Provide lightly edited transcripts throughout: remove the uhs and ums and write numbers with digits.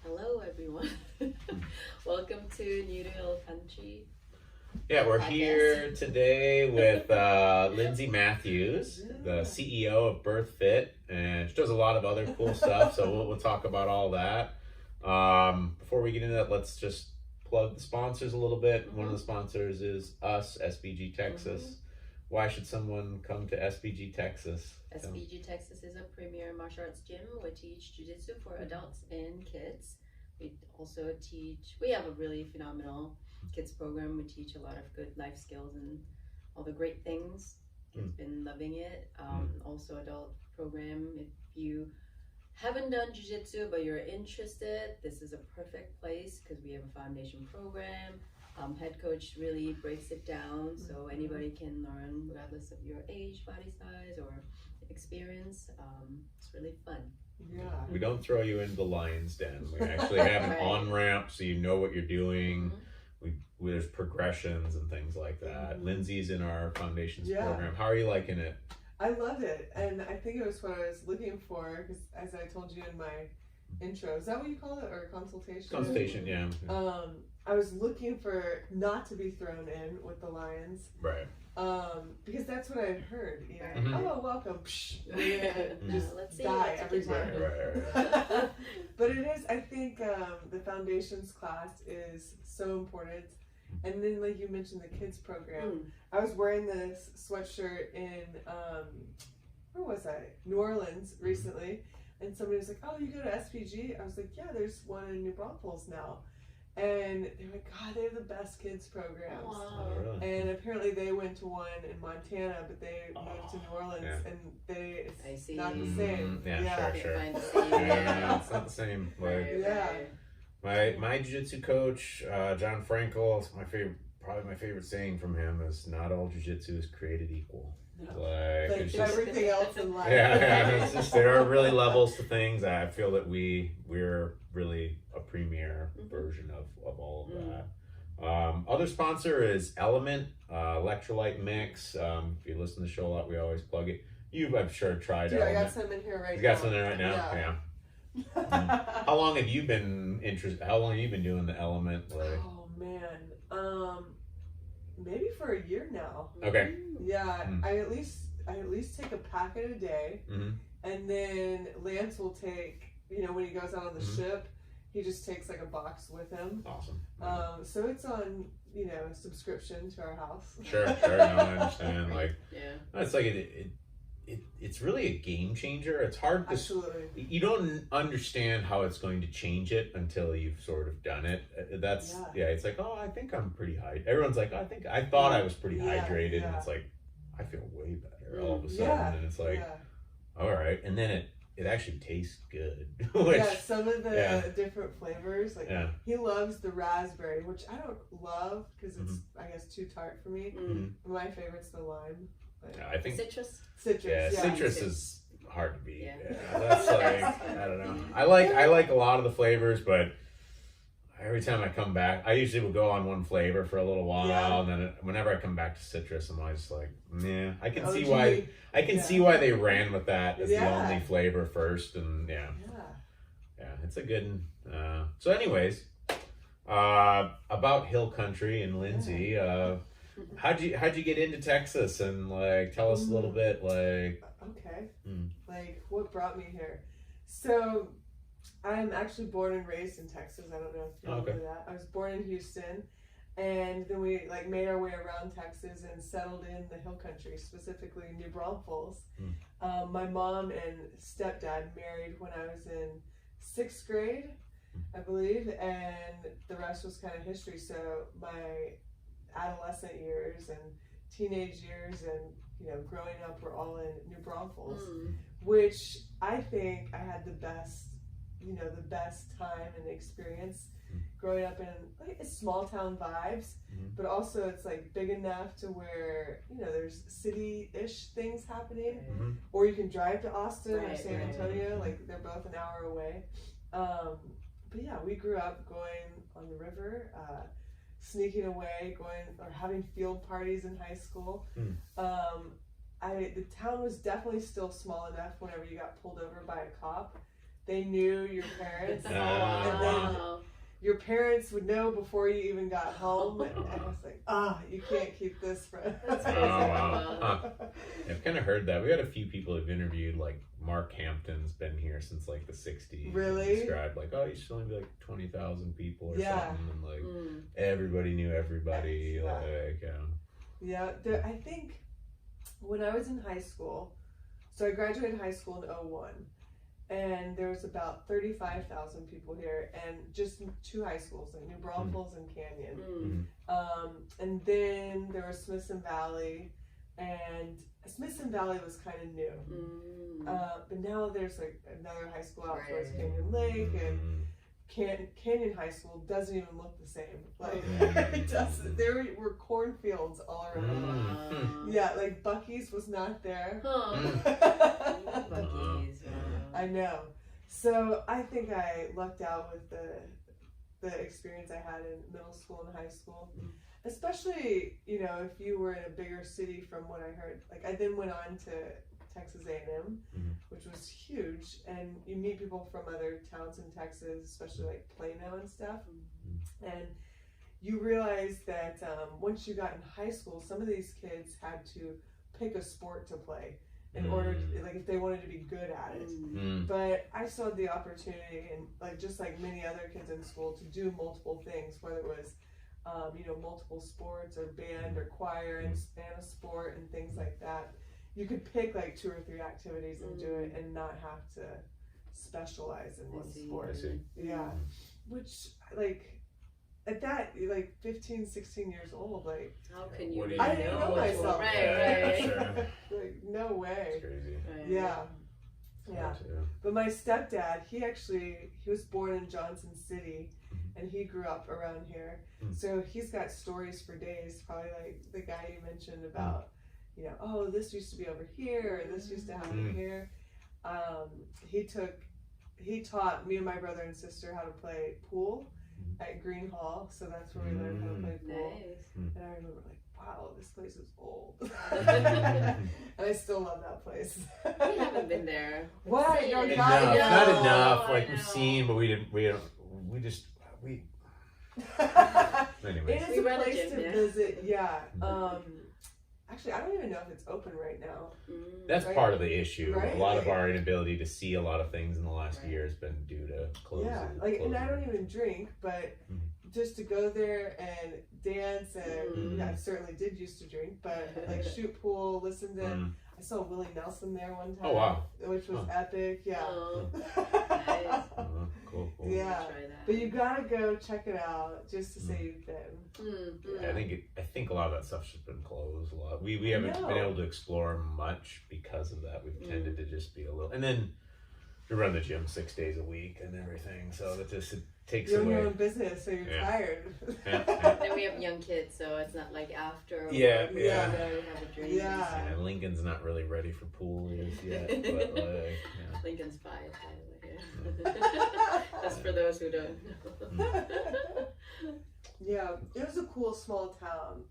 Hello, everyone. Welcome to New to Hill Country. Yeah, we're Podcast. here today with Lindsey Matthews, the CEO of Birthfit, and she does a lot of other cool stuff. So we'll talk about all that. Before we get into that, let's just plug the sponsors a little bit. One of the sponsors is us, SBG Texas. Why should someone come to SBG Texas? SBG Texas is a premier martial arts gym. We teach jiu-jitsu for adults and kids. We have a really phenomenal kids program. We teach a lot of good life skills and all the great things. Kids been loving it. Also adult program. If you haven't done jiu-jitsu but you're interested, this is a perfect place because we have a foundation program. Head coach really breaks it down so anybody can learn regardless of your age, body size, or experience. It's really fun. Yeah. We don't throw you into the lion's den. We actually have an Right. on-ramp so you know what you're doing. There's progressions and things like that. Lindsey's in our foundations program. How are you liking it? I love it, and I think it was what I was looking for, because as I told you in my intro, is that what you call it, or consultation? Consultation, yeah. I was looking for not to be thrown in with the lions, Right. because that's what I'd heard. You know, oh, welcome, just Let's see, die let's every get time. Right. But it is. I think the foundations class is so important. And then, like you mentioned, the kids program. I was wearing this sweatshirt in where was I? New Orleans recently, and somebody was like, "Oh, you go to SPG?" I was like, "Yeah, there's one in New Braunfels now." And they're like, "God, they have the best kids programs." Wow. Oh, really? And apparently they went to one in Montana, but they moved to New Orleans, and it's not the same. Yeah, sure. Find the same. Yeah, it's not the same. Like, Yeah. my jiu-jitsu coach, John Frankel, probably my favorite saying from him is, "Not all jiu-jitsu is created equal." No. Like it's just, everything else in life. yeah, it's just there are really levels to things. I feel that we're really a premier version of all of that. Other sponsor is Element electrolyte mix. If you listen to the show a lot, we always plug it. I'm sure tried Dude, Element. I got some in here right now. You got some there right now? Yeah. How long have you been doing the Element? Like? Oh man, maybe for a year now. Okay. Yeah, I at least take a packet a day, and then Lance will take. When he goes out on the ship, he just takes like a box with him. Awesome. So it's on subscription to our house. Sure. No, I understand. Like, Yeah. it's like it's really a game changer. It's hard to. Absolutely. You don't understand how it's going to change it until you've sort of done it. It's like, oh, I think I'm pretty high. Everyone's like, I thought I was pretty hydrated, and it's like, I feel way better all of a sudden, and it's like, all right, and then it actually tastes good. Which, some of the different flavors, like he loves the raspberry, which I don't love because it's I guess too tart for me. My favorite's the lime. I think Citrus. Yeah, citrus is hard to beat. Yeah. That's like, I don't know. I like a lot of the flavors, but every time I come back, I usually will go on one flavor for a little while, and then whenever I come back to citrus, I'm always like, nah. I can see why they ran with that as the only flavor first, and it's a good. So, anyways, about Hill Country and Lindsey. How'd you get into Texas, and like tell us a little bit, like like what brought me here. So I'm actually born and raised in Texas. I don't know if you know that. I was born in Houston, and then we made our way around Texas and settled in the Hill Country, specifically New Braunfels. My mom and stepdad married when I was in 6th grade, I believe, and the rest was kind of history. So my adolescent years and teenage years and growing up were all in New Braunfels, which I think I had the best time and experience growing up in like small town vibes, but also it's like big enough to where there's city-ish things happening, or you can drive to Austin or San Antonio, like they're both an hour away. But yeah, we grew up going on the river, sneaking away, going or having field parties in high school. The town was definitely still small enough whenever you got pulled over by a cop they knew your parents. And then Wow. your parents would know before you even got home. And I was like, you can't keep this from. That's Oh, crazy. wow. Huh. I've kind of heard that. We had a few people who've interviewed, like Mark Hampton's been here since like the 60s. Really? Described like, oh, used to only be like 20,000 people or Yeah. something. And like everybody knew everybody. Yeah. Like, Yeah, I think when I was in high school, so I graduated high school in 01, and there was about 35,000 people here, and just 2 high schools, like New Braunfels and Canyon. And then there was Smithson Valley, and Smithson Valley was kind of new. But now there's like another high school out towards Canyon Lake, and Canyon High School doesn't even look the same. Like it doesn't. There were cornfields all around. Yeah, like Buc-ee's was not there. Buc-ee's. I know. So I think I lucked out with the experience I had in middle school and high school. Especially, you know, if you were in a bigger city, from what I heard. Like I then went on to Texas A&M, which was huge, and you meet people from other towns in Texas, especially like Plano and stuff, and you realize that once you got in high school, some of these kids had to pick a sport to play in order to, like if they wanted to be good at it. But I still had the opportunity, and like just like many other kids in school, to do multiple things, whether it was you know, multiple sports or band or choir and a sport and things like that. You could pick like 2 or 3 activities and do it and not have to specialize in one sport. Yeah. Which, like, at that, like 15, 16 years old, like, how can you? I didn't know myself. Right. Sure. Like, no way. It's crazy. Right. Yeah. Yeah. But my stepdad, he was born in Johnson City, and he grew up around here. So he's got stories for days, probably like the guy you mentioned about, you know, oh, this used to be over here, or this used to happen here. He taught me and my brother and sister how to play pool at Green Hall, so that's where we learned how to play pool. Nice. And I remember like, wow, this place is old. And I still love that place. We haven't been there. What? No, Not enough. I Like know. we've seen, but we Anyways. It is We a run a place gym, to yeah. visit, yeah. Actually, I don't even know if it's open right now. That's Right? part of the issue. Right? A lot of our inability to see a lot of things in the last year has been due to closing. Yeah, like, and I don't even drink, but just to go there and dance, and I certainly did used to drink, but like shoot pool, listen to. I saw Willie Nelson there one time. Oh wow, which was epic. Yeah. Oh, cool. Yeah, try that. but you gotta go check it out just to say you've been. Yeah, I think a lot of that stuff's just been closed a lot. We haven't been able to explore much because of that. We've tended to just be a little, and then we run the gym 6 days a week and everything, so it takes You're in away. your own business, so you're tired. Then we have young kids, so it's not like after. Yeah. We have a drink. Yeah. Yeah, Lincoln's not really ready for pool yet, but like, Lincoln's 5, by the way. That's for those who don't know. Yeah, it was a cool small town.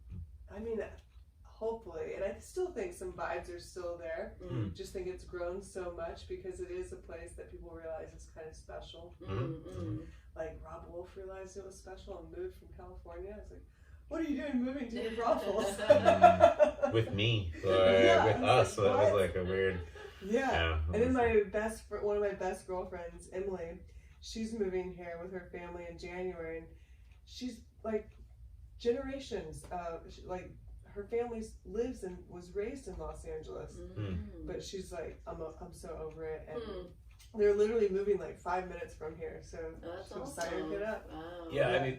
I mean, hopefully, and I still think some vibes are still there. Just think it's grown so much because it is a place that people realize is kind of special. Like Rob Wolf realized it was special and moved from California. I was like, what are you doing moving to New Braunfels? with me, with I was us, so like, that was what? like a weird. Yeah. And then one of my best girlfriends, Emily, she's moving here with her family in January, and she's like generations like her family lives and was raised in Los Angeles, but she's like, I'm so over it, and they're literally moving like 5 minutes from here, so she'll sign her kid up. Wow. Yeah, I mean,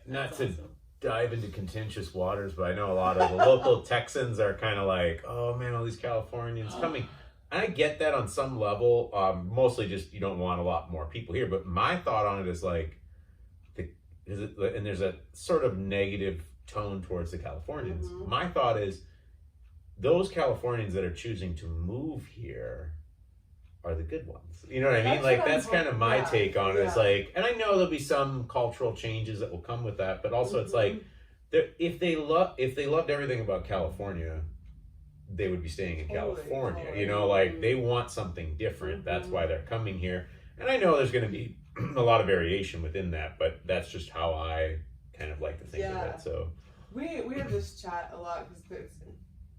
not That's to awesome. dive into contentious waters, but I know a lot of the local Texans are kind of like, oh man, all these Californians coming. And I get that on some level, mostly just you don't want a lot more people here. But my thought on it is like, and there's a sort of negative tone towards the Californians. My thought is, those Californians that are choosing to move here are the good ones. You know what I mean? Like that's kind of my take on it. It's like, and I know there'll be some cultural changes that will come with that, but also it's like, if they loved everything about California, they would be staying in California. You know, like they want something different. That's why they're coming here. And I know there's going to be a lot of variation within that, but that's just how I kind of like to think of it. So we have this chat a lot because there's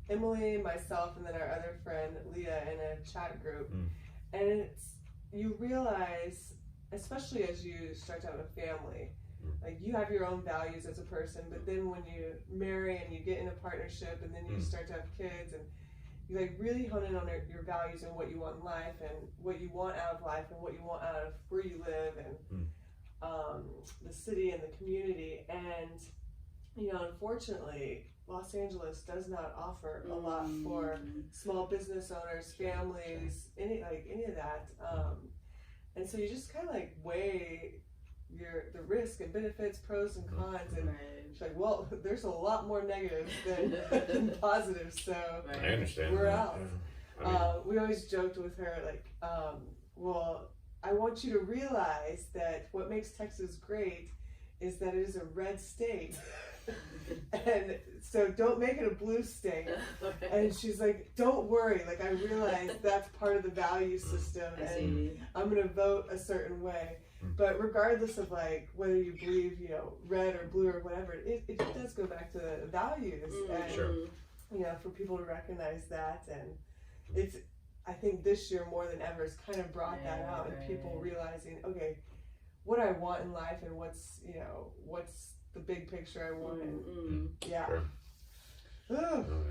Emily, myself, and then our other friend Leah in a chat group, and it's, you realize, especially as you start to have a family, like you have your own values as a person, but then when you marry and you get in a partnership and then you start to have kids, and you like really hone in on your values and what you want in life and what you want out of life and what you want out of where you live and the city and the community. And you know, unfortunately, Los Angeles does not offer a lot for small business owners, families, any of that. And so you just kind of like weigh the risk and benefits, pros and cons, and it's like, well, there's a lot more negatives than positives. So I understand. We're out. We always joked with her like, well, I want you to realize that what makes Texas great is that it is a red state. And so don't make it a blue state. And she's like, don't worry, like I realize that's part of the value system, and I'm gonna vote a certain way. But regardless of like whether you believe, you know, red or blue or whatever, it does go back to the values, and you know, for people to recognize that. And it's, I think this year more than ever has kind of brought that out, and people realizing, okay, what I want in life and what's, you know, what's the big picture I want. And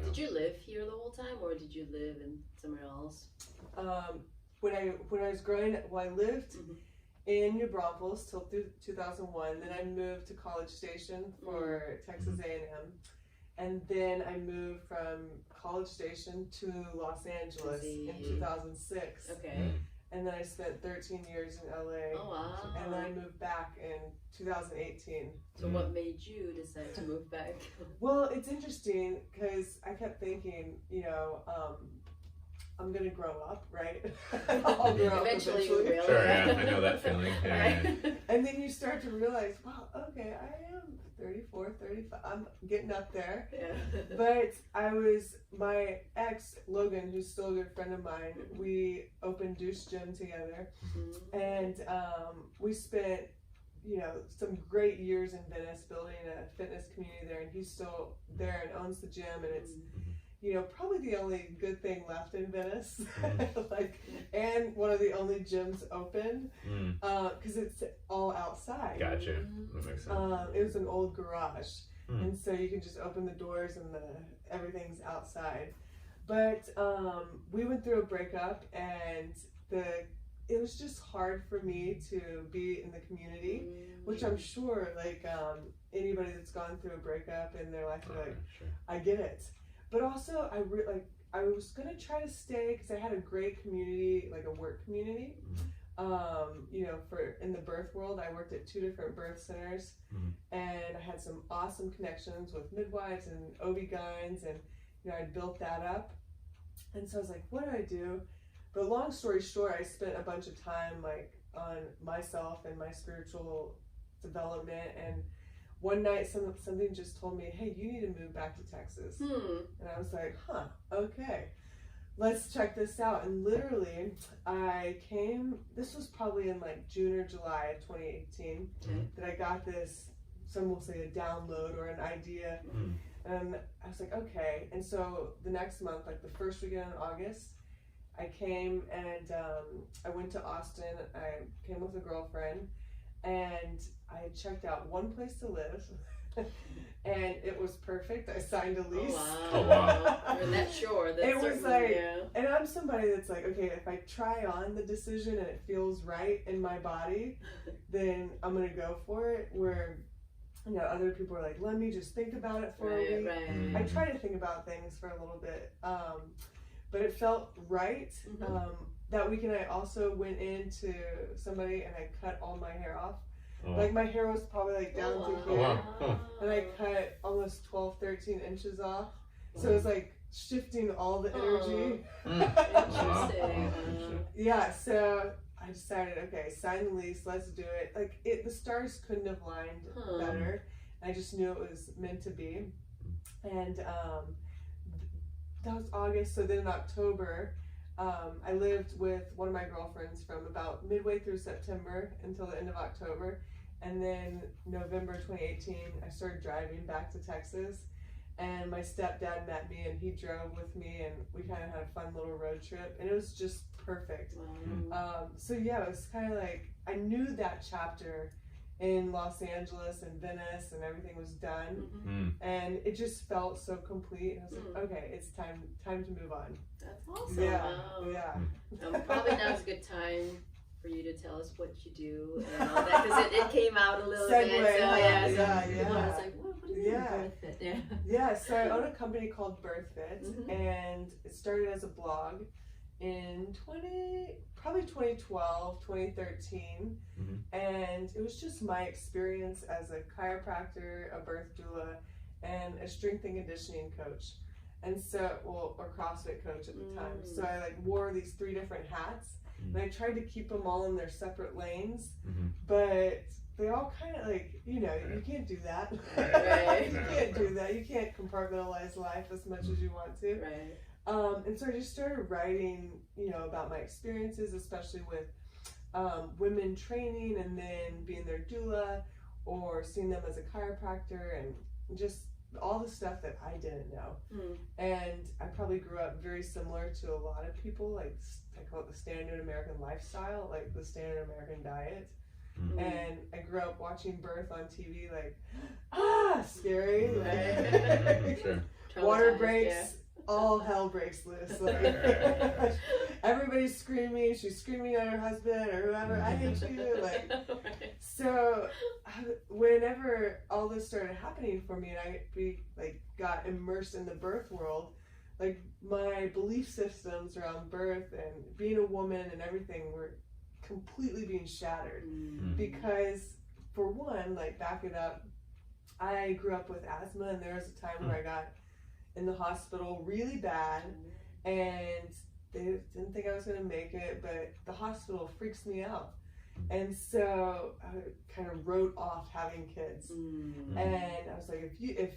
Did you live here the whole time, or did you live in somewhere else? When I was growing, well, I lived in New Braunfels till 2001. Then I moved to College Station for Texas A&M, and then I moved from College Station to Los Angeles in 2006. Okay. And then I spent 13 years in LA. Oh wow! And then I moved back in 2018. So what made you decide to move back? Well, it's interesting because I kept thinking, you know, I'm gonna grow up, right? I'll grow up eventually. You will. Sure, yeah, I know that feeling. And then you start to realize, wow, okay, I am 34, 35, I'm getting up there. But my ex, Logan, who's still a good friend of mine, we opened Deuce Gym together. And we spent, you know, some great years in Venice building a fitness community there, and he's still there and owns the gym, and it's, you know, probably the only good thing left in Venice, like, and one of the only gyms open, because it's all outside. Gotcha. That makes sense. It was an old garage, and so you can just open the doors and everything's outside. But we went through a breakup, and it was just hard for me to be in the community, which I'm sure, like, anybody that's gone through a breakup in their life, they're like, I get it. But also, I was gonna try to stay because I had a great community, like a work community. You know, in the birth world, I worked at 2 different birth centers, and I had some awesome connections with midwives and OB-GYNs, and you know, I built that up. And so I was like, what do I do? But long story short, I spent a bunch of time like on myself and my spiritual development, and one night something just told me, hey, you need to move back to Texas. And I was like, okay, let's check this out. And literally I came, this was probably in like June or July of 2018 that I got this, some will say a download or an idea. And I was like, okay. And so the next month, like the first weekend in August, I came and I went to Austin. I came with a girlfriend, and I had checked out one place to live, and it was perfect. I signed a lease. Oh wow! You're that sure. That's it was like, and I'm somebody that's like, okay, if I try on the decision and it feels right in my body, then I'm gonna go for it. Where, you know, other people are like, let me just think about it for a week. I try to think about things for a little bit, but it felt right. That weekend I also went into somebody and I cut all my hair off. Like my hair was probably like down to here. And I cut almost 12, 13 inches off. So it was like shifting all the energy. Interesting. Yeah, so I decided, okay, sign the lease, let's do it. Like the stars couldn't have lined better. I just knew it was meant to be. And that was August. So then in October, I lived with one of my girlfriends from about midway through September until the end of October. And then November 2018, I started driving back to Texas. And my stepdad met me and he drove with me and we kind of had a fun little road trip. And it was just perfect. So yeah, it was kind of like, I knew that chapter in Los Angeles and Venice and everything was done. And it just felt so complete. And I was like, okay, it's time to move on. That's awesome. Yeah. Probably now's a good time for you to tell us what you do and all that, because it came out a little bit. So, I was like, what do you mean Birthfit? Yeah, so I own a company called Birthfit, and it started as a blog in 2012, 2013, and it was just my experience as a chiropractor, a birth doula, and a strength and conditioning coach. And so, or CrossFit coach at the time. So I like wore these 3 different hats. And I tried to keep them all in their separate lanes, but they all kind of like, you can't do that. You can't do that. You can't compartmentalize life as much as you want to. And so I just started writing, about my experiences, especially with women training and then being their doula or seeing them as a chiropractor and just all the stuff that I didn't know. And I probably grew up very similar to a lot of people, like I call it the standard American lifestyle, like the standard American diet. And I grew up watching birth on TV, like, scary. Like, water breaks, all hell breaks loose. Like, everybody's screaming. She's screaming at her husband or whoever. I hate you. Like, so whenever all this started happening for me, and I got immersed in the birth world, like my belief systems around birth and being a woman and everything were completely being shattered. Because for one, like back it up, I grew up with asthma, and there was a time where I got in the hospital really bad, and they didn't think I was going to make it, but the hospital freaks me out. And so I kind of wrote off having kids. And I was like, if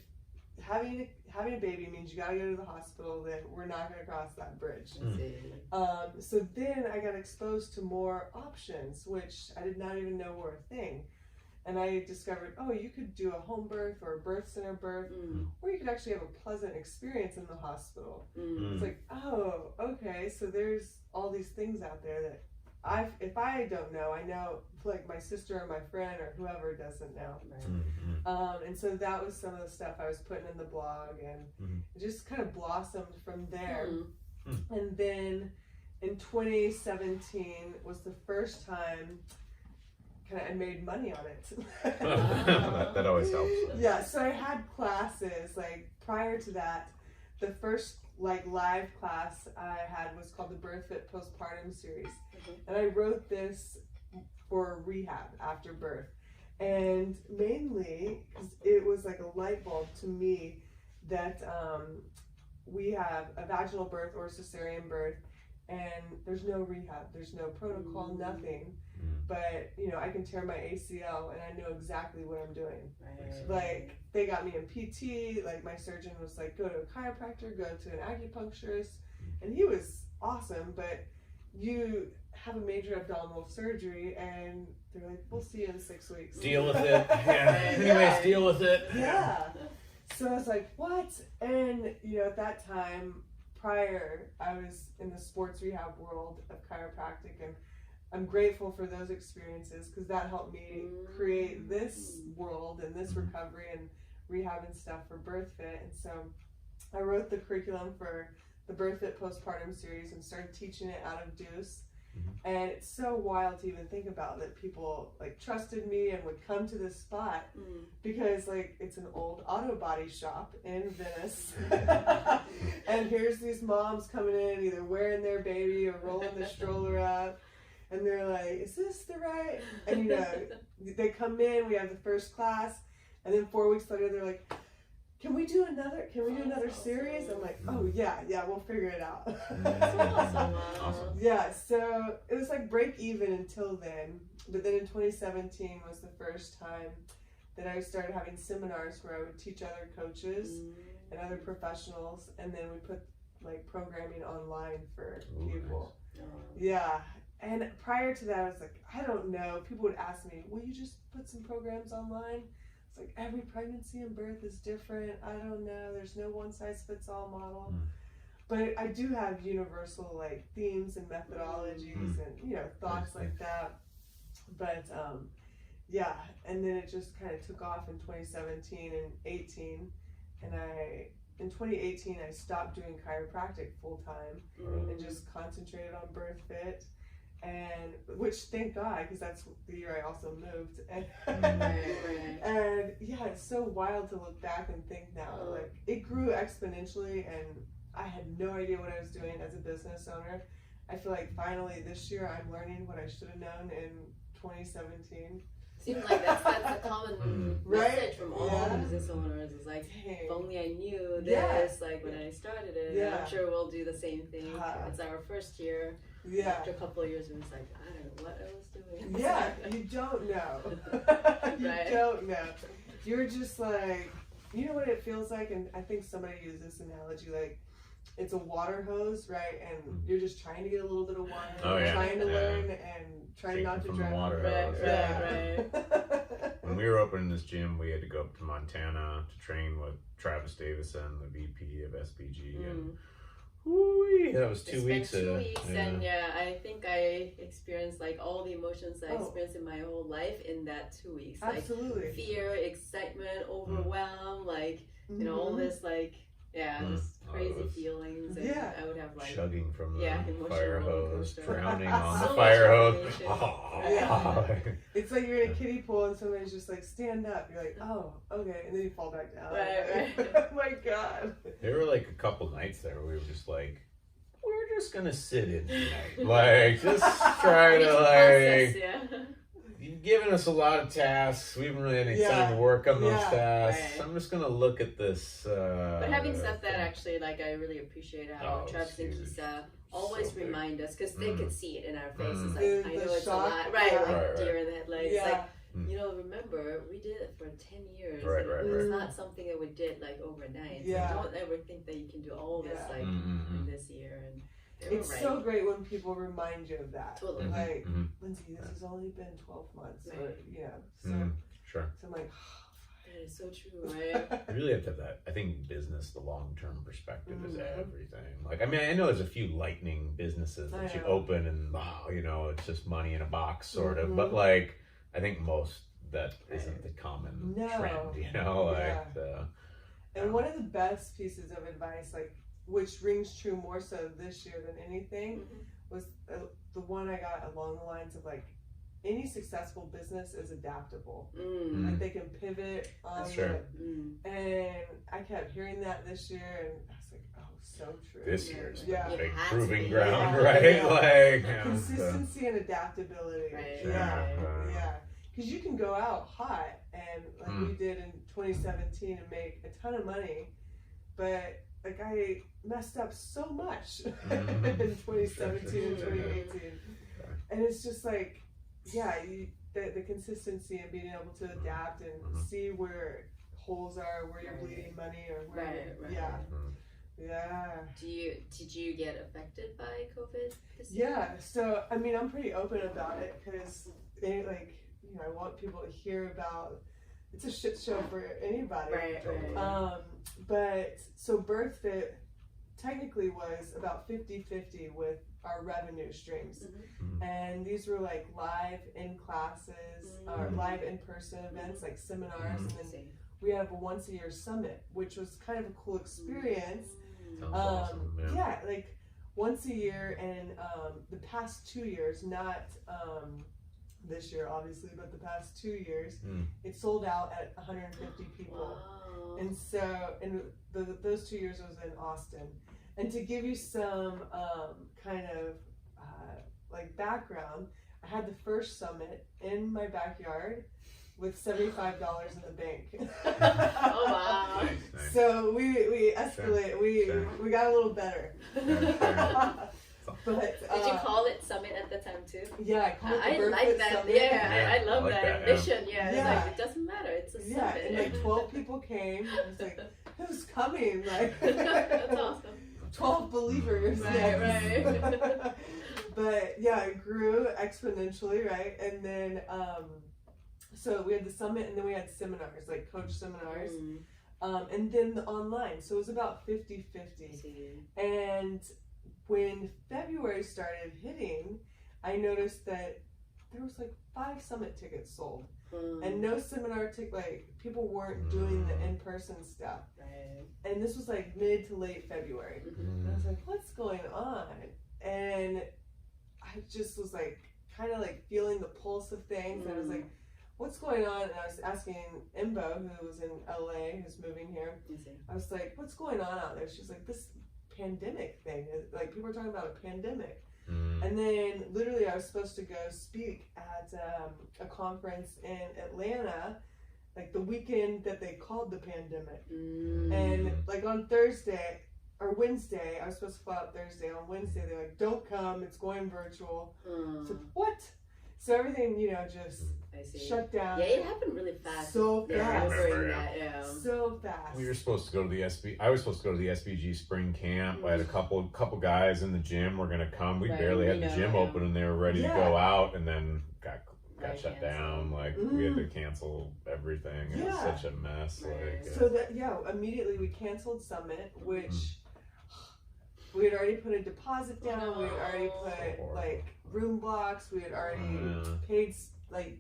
having a baby means you got to go to the hospital, then we're not going to cross that bridge. So then I got exposed to more options, which I did not even know were a thing. And I discovered, you could do a home birth or a birth center birth, or you could actually have a pleasant experience in the hospital. It's like, okay, so there's all these things out there that if I don't know, I know like my sister or my friend or whoever doesn't know. And so that was some of the stuff I was putting in the blog, and it just kind of blossomed from there. And then in 2017 was the first time I made money on it. that always helps. Yeah, so I had classes, like prior to that, the first live class I had was called the Birthfit Postpartum Series. And I wrote this for rehab after birth. And mainly, because it was like a light bulb to me that we have a vaginal birth or cesarean birth, and there's no rehab, there's no protocol, nothing. But, I can tear my ACL and I know exactly what I'm doing. Like, they got me in PT, like my surgeon was like, go to a chiropractor, go to an acupuncturist, and he was awesome, but you have a major abdominal surgery and they're like, we'll see you in 6 weeks. Deal with it. Anyways, deal with it. So I was like, what? And, at that time, prior, I was in the sports rehab world of chiropractic, and I'm grateful for those experiences because that helped me create this world and this recovery and rehab and stuff for Birthfit. And so I wrote the curriculum for the Birthfit Postpartum Series and started teaching it out of Deuce. And it's so wild to even think about that people trusted me and would come to this spot because it's an old auto body shop in Venice. And here's these moms coming in either wearing their baby or rolling the stroller up. And they're like, is this the right? And they come in, we have the first class, and then 4 weeks later they're like, can we do another series? I'm like, oh yeah, we'll figure it out. Awesome. Yeah, so it was break even until then. But then in 2017 was the first time that I started having seminars where I would teach other coaches and other professionals, and then we put like programming online for Ooh, people. Oh. Yeah. And prior to that, I was like, I don't know. People would ask me, will you just put some programs online? It's like every pregnancy and birth is different. I don't know. There's no one size fits all model. But I do have universal like themes and methodologies and, you know, thoughts like that. But yeah, and then it just kind of took off in 2017 and 18. And in 2018, I stopped doing chiropractic full time and just concentrated on Birthfit. And which, thank God, because that's the year I also moved. And, and yeah, it's so wild to look back and think now. Like, it grew exponentially, and I had no idea what I was doing as a business owner. I feel like finally this year I'm learning what I should have known in 2017. Seems like that's a common message from all business owners. It's like, if only I knew this, like when I started it. I'm sure we'll do the same thing. It's our first year. After a couple of years, it was like, I don't know what I was doing. You don't know. You don't know. You're just like, you know what it feels like? And I think somebody used this analogy, like, it's a water hose, right? And you're just trying to get a little bit of water, trying to learn and trying not to drown. Right. When we were opening this gym, we had to go up to Montana to train with Travis Davison, the VP of SPG, and that was 2 weeks. 2 weeks, and I think I experienced like all the emotions I experienced in my whole life in that 2 weeks. Absolutely. Like fear, excitement, overwhelm, like you know, all this like just crazy feelings. And I would have like chugging from the fire hose, coaster. drowning on So the fire much hose. It's like you're in a kiddie pool and somebody's just like, stand up. You're like, oh, okay, and then you fall back down. Oh my God. There were like a couple nights there where we were just like, we're just gonna sit in tonight. Like, just try to like. You've given us a lot of tasks. We haven't really had any time to work on those tasks. I'm just gonna look at this. But having said that, actually, like I really appreciate how Travis and Kisa always remind us, because they could see it in our faces. Like, I know it's a lot, like deer in the headlights. Like, you know, remember we did it for 10 years. It's not something that we did like overnight. So don't ever think that you can do all this like in this year. And it's so great when people remind you of that. Totally. Like, Lindsey, this has only been 12 months. Or, you know, so I'm like, that is so true, right? You really have to have that. I think business, the long-term perspective is everything. Like, I mean, I know there's a few lightning businesses that you open and, you know, it's just money in a box sort of. But, like, I think most that isn't the common trend, you know? Like, and one of the best pieces of advice, like, which rings true more so this year than anything, was the one I got along the lines of like, any successful business is adaptable. Like they can pivot on it. And I kept hearing that this year, and I was like, oh, so true. This year's big proving ground, right? Like consistency and adaptability. Because you can go out hot and like we did in 2017 and make a ton of money, but like I messed up so much in 2017 and 2018, and it's just like, the consistency and being able to adapt and see where holes are, where you're bleeding money, or where Did you get affected by COVID this year? year? So I mean, I'm pretty open about it because I want people to hear about. It's a shit show for anybody. But so Birthfit technically was about 50-50 with our revenue streams. And these were like live in classes, or live in-person events, like seminars. And then we have a once a year summit, which was kind of a cool experience. Like once a year, and the past 2 years, not this year obviously, but the past 2 years, it sold out at 150 people. And so, and those 2 years was in Austin. And to give you some kind of like background, I had the first summit in my backyard with $75 in the bank. Oh wow! Nice. So we escalated. We got a little better. But did you call it summit at the time too? Yeah, I called it the Birthfit like that. Summit. I love that mission. It's like it doesn't matter. It's a summit. And like 12 people came. I was like, who's coming? Like, that's awesome. 12 believers. Right. But yeah, it grew exponentially, right? And then, so we had the summit, and then we had seminars, like coach seminars, and then the online. So it was about 50-50. And when February started hitting, I noticed that there was like 5 summit tickets sold, and no seminar ticket. Like people weren't doing the in-person stuff. Right. And this was like mid to late February. And I was like, what's going on? And I just was like, kind of like feeling the pulse of things. And I was like, what's going on? And I was asking Imbo, who was in LA, who's moving here. I was like, what's going on out there? She's like, this pandemic thing. Like people are talking about a pandemic. And then literally I was supposed to go speak at a conference in Atlanta, like the weekend that they called the pandemic. And like on Thursday or Wednesday, I was supposed to fly out Thursday. On Wednesday, they're like, don't come, it's going virtual. So what? So everything, you know, just shut down. Yeah, it happened really fast. So fast. Yeah. So fast. We were supposed to go to the I was supposed to go to the SBG spring camp. I had a couple guys in the gym were gonna come. We barely had the gym open, and they were ready to go out, and then got shut down. Like we had to cancel everything. It was such a mess. Like so that immediately we canceled Summit, which we had already put a deposit down. We had already put like room blocks. We had already paid like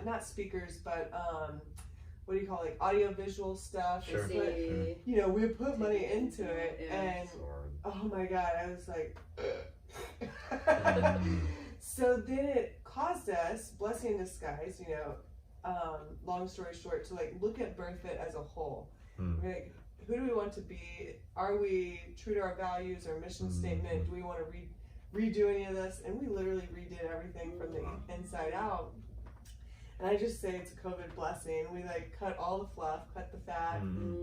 not speakers, but what do you call it, like audio visual stuff. Sure. But, you know, we put money into it, and oh my god, I was like so then it caused us, blessing in disguise, you know, long story short, to like look at Birthfit as a whole. We're like, who do we want to be? Are we true to our values, our mission statement? Do we want to redo any of this? And we literally redid everything from the inside out. And I just say it's a COVID blessing. We like cut all the fluff, cut the fat,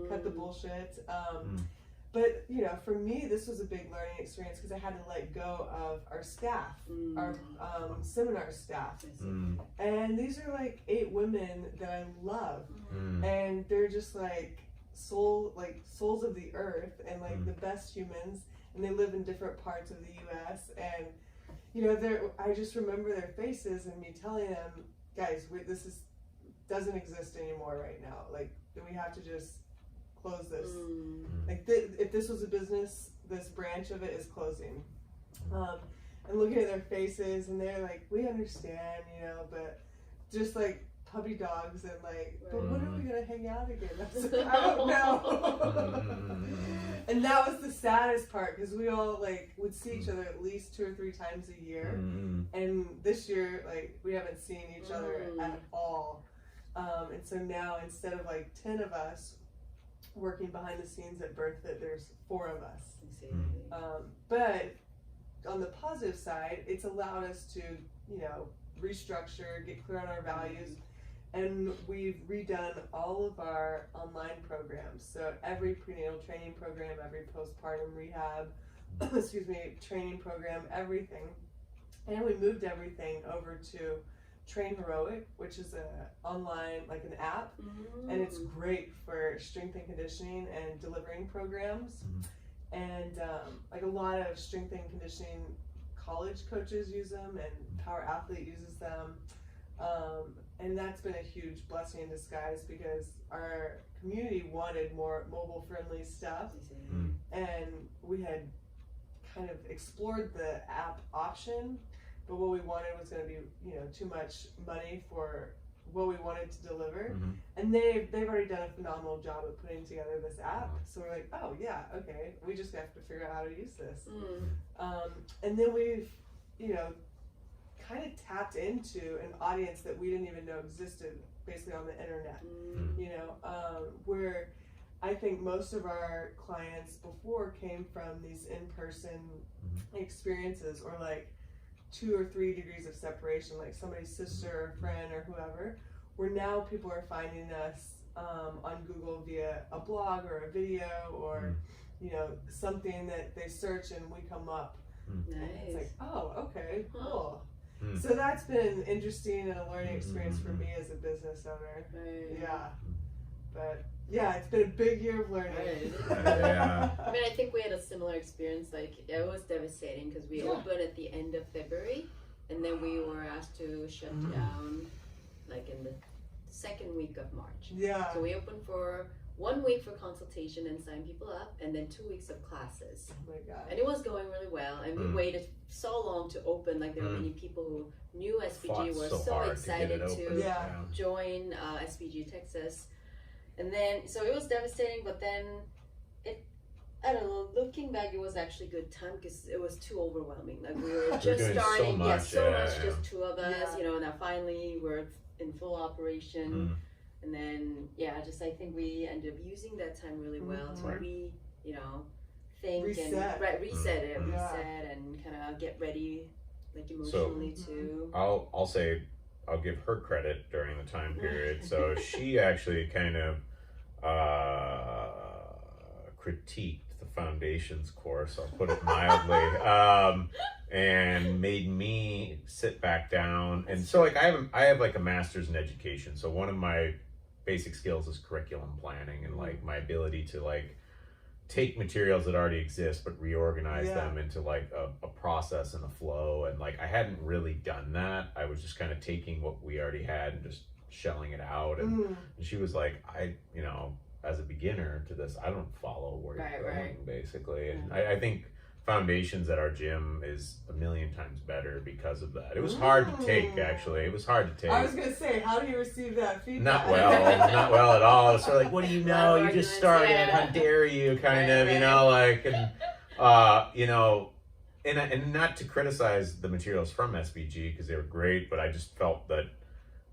cut the bullshit. But you know, for me, this was a big learning experience because I had to let go of our staff, our seminar staff. And these are like 8 women that I love, and they're just like souls of the earth, and like the best humans. And they live in different parts of the U.S. And you know, I just remember their faces and me telling them, guys, this doesn't exist anymore right now. Like, we have to just close this. Like, if this was a business, this branch of it is closing. And looking at their faces, and they're like, we understand, you know, but just like puppy dogs, and like, but when are we gonna hang out again? I was like, I don't know. And that was the saddest part, because we all like would see each other at least 2 or 3 times a year, and this year like we haven't seen each other at all. And so now, instead of like 10 of us working behind the scenes at Birthfit, there's 4 of us. But on the positive side, it's allowed us to, you know, restructure, get clear on our values, and we've redone all of our online programs. So every prenatal training program, every postpartum rehab, training program, everything. And we moved everything over to Train Heroic, which is online, like an app, and it's great for strength and conditioning and delivering programs. And like a lot of strength and conditioning college coaches use them, and Power Athlete uses them. And that's been a huge blessing in disguise, because our community wanted more mobile friendly stuff, and we had kind of explored the app option, but what we wanted was going to be, you know, too much money for what we wanted to deliver. And they've already done a phenomenal job of putting together this app, so we're like, oh yeah, okay, we just have to figure out how to use this. And then we've, you know, kind of tapped into an audience that we didn't even know existed, basically on the internet. You know, where I think most of our clients before came from these in-person experiences, or like 2 or 3 degrees of separation, like somebody's sister or friend or whoever, where now people are finding us on Google via a blog or a video, or you know, something that they search and we come up. It's like, oh, okay, cool. So that's been interesting and a learning experience for me as a business owner. But yeah, it's been a big year of learning. Yeah. I mean, I think we had a similar experience. Like, it was devastating because we opened at the end of February, and then we were asked to shut down, like, in the second week of March. Yeah. So we opened for 1 week for consultation and sign people up, and then 2 weeks of classes. Oh my God. And it was going really well, and we waited so long to open. Like, there were many people who knew SPG, were so excited to join SPG Texas. And then, so it was devastating, but then I don't know, looking back, it was actually a good time because it was too overwhelming. Like, we were just starting, so much, just two of us, you know, now finally we're in full operation. And then, I think we ended up using that time really well to think reset. and reset and kind of get ready, like, emotionally too. I'll say, I'll give her credit during the time period. So she actually kind of critiqued the foundations course, I'll put it mildly, and made me sit back down. And so, like, I have like a master's in education. So one of my basic skills is curriculum planning, and like my ability to like take materials that already exist but reorganize them into like a process and a flow. And like, I hadn't really done that. I was just kind of taking what we already had and just shelling it out. And she was like, as a beginner to this, I don't follow where you're going, basically. And I think foundations at our gym is a million times better because of that. It was hard to take, actually. It was hard to take. I was going to say, how do you receive that feedback? Not well at all. It's sort of like, what do you know? You just started. How dare you? Kind of, you know, like, and, and not to criticize the materials from SBG because they were great, but I just felt that,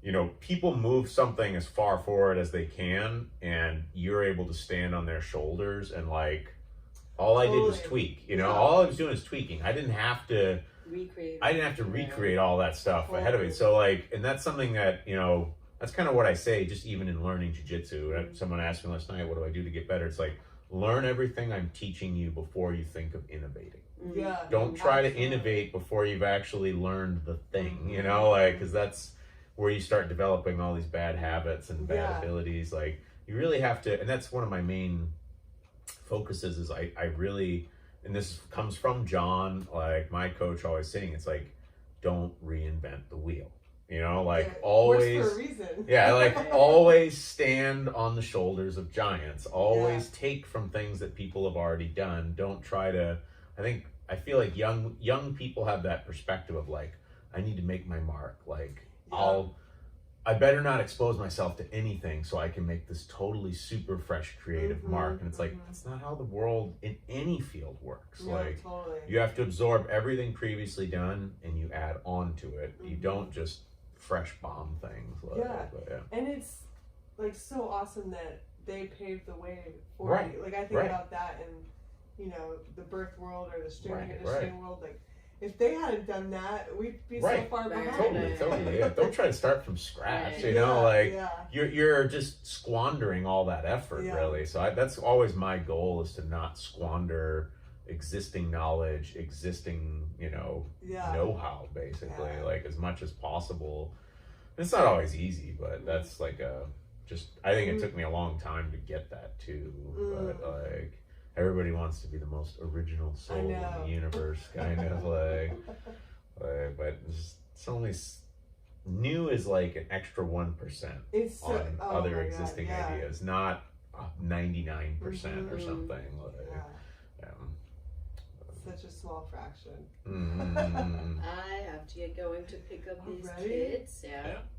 you know, people move something as far forward as they can, and you're able to stand on their shoulders, and like, all I did was tweak, you know, all I was doing is tweaking. I didn't have to recreate all that stuff ahead of it. So like, and that's something that, you know, that's kind of what I say, just even in learning jiu-jitsu. Someone asked me last night, what do I do to get better? It's like, learn everything I'm teaching you before you think of innovating. Yeah. Don't try to innovate before you've actually learned the thing, you know, like, because that's where you start developing all these bad habits and bad abilities. Like, you really have to, and that's one of my main focuses is I really, and this comes from John, like my coach always saying, it's like, don't reinvent the wheel, you know, like always, for a reason. like always stand on the shoulders of giants, always take from things that people have already done. Don't try to, I feel like young people have that perspective of like, I need to make my mark, like I better not expose myself to anything so I can make this totally super fresh creative mark. And it's like, that's not how the world in any field works. You have to absorb everything previously done and you add on to it. You don't just fresh bomb things. And it's like so awesome that they paved the way for you. Like, I think about that in, you know, the birth world or the streaming industry world. Like, if they hadn't done that, we'd be so far behind. Totally. Yeah. Don't try to start from scratch. You know, like you're just squandering all that effort, really. So that's always my goal, is to not squander existing knowledge, existing, you know, know-how, basically, like as much as possible. It's not always easy, but that's like I think it took me a long time to get that too. But like, everybody wants to be the most original soul in the universe, kind of but it's only new is like an extra 1% on other existing ideas, not 99% or something. Such a small fraction. I have to get going to pick up these kids.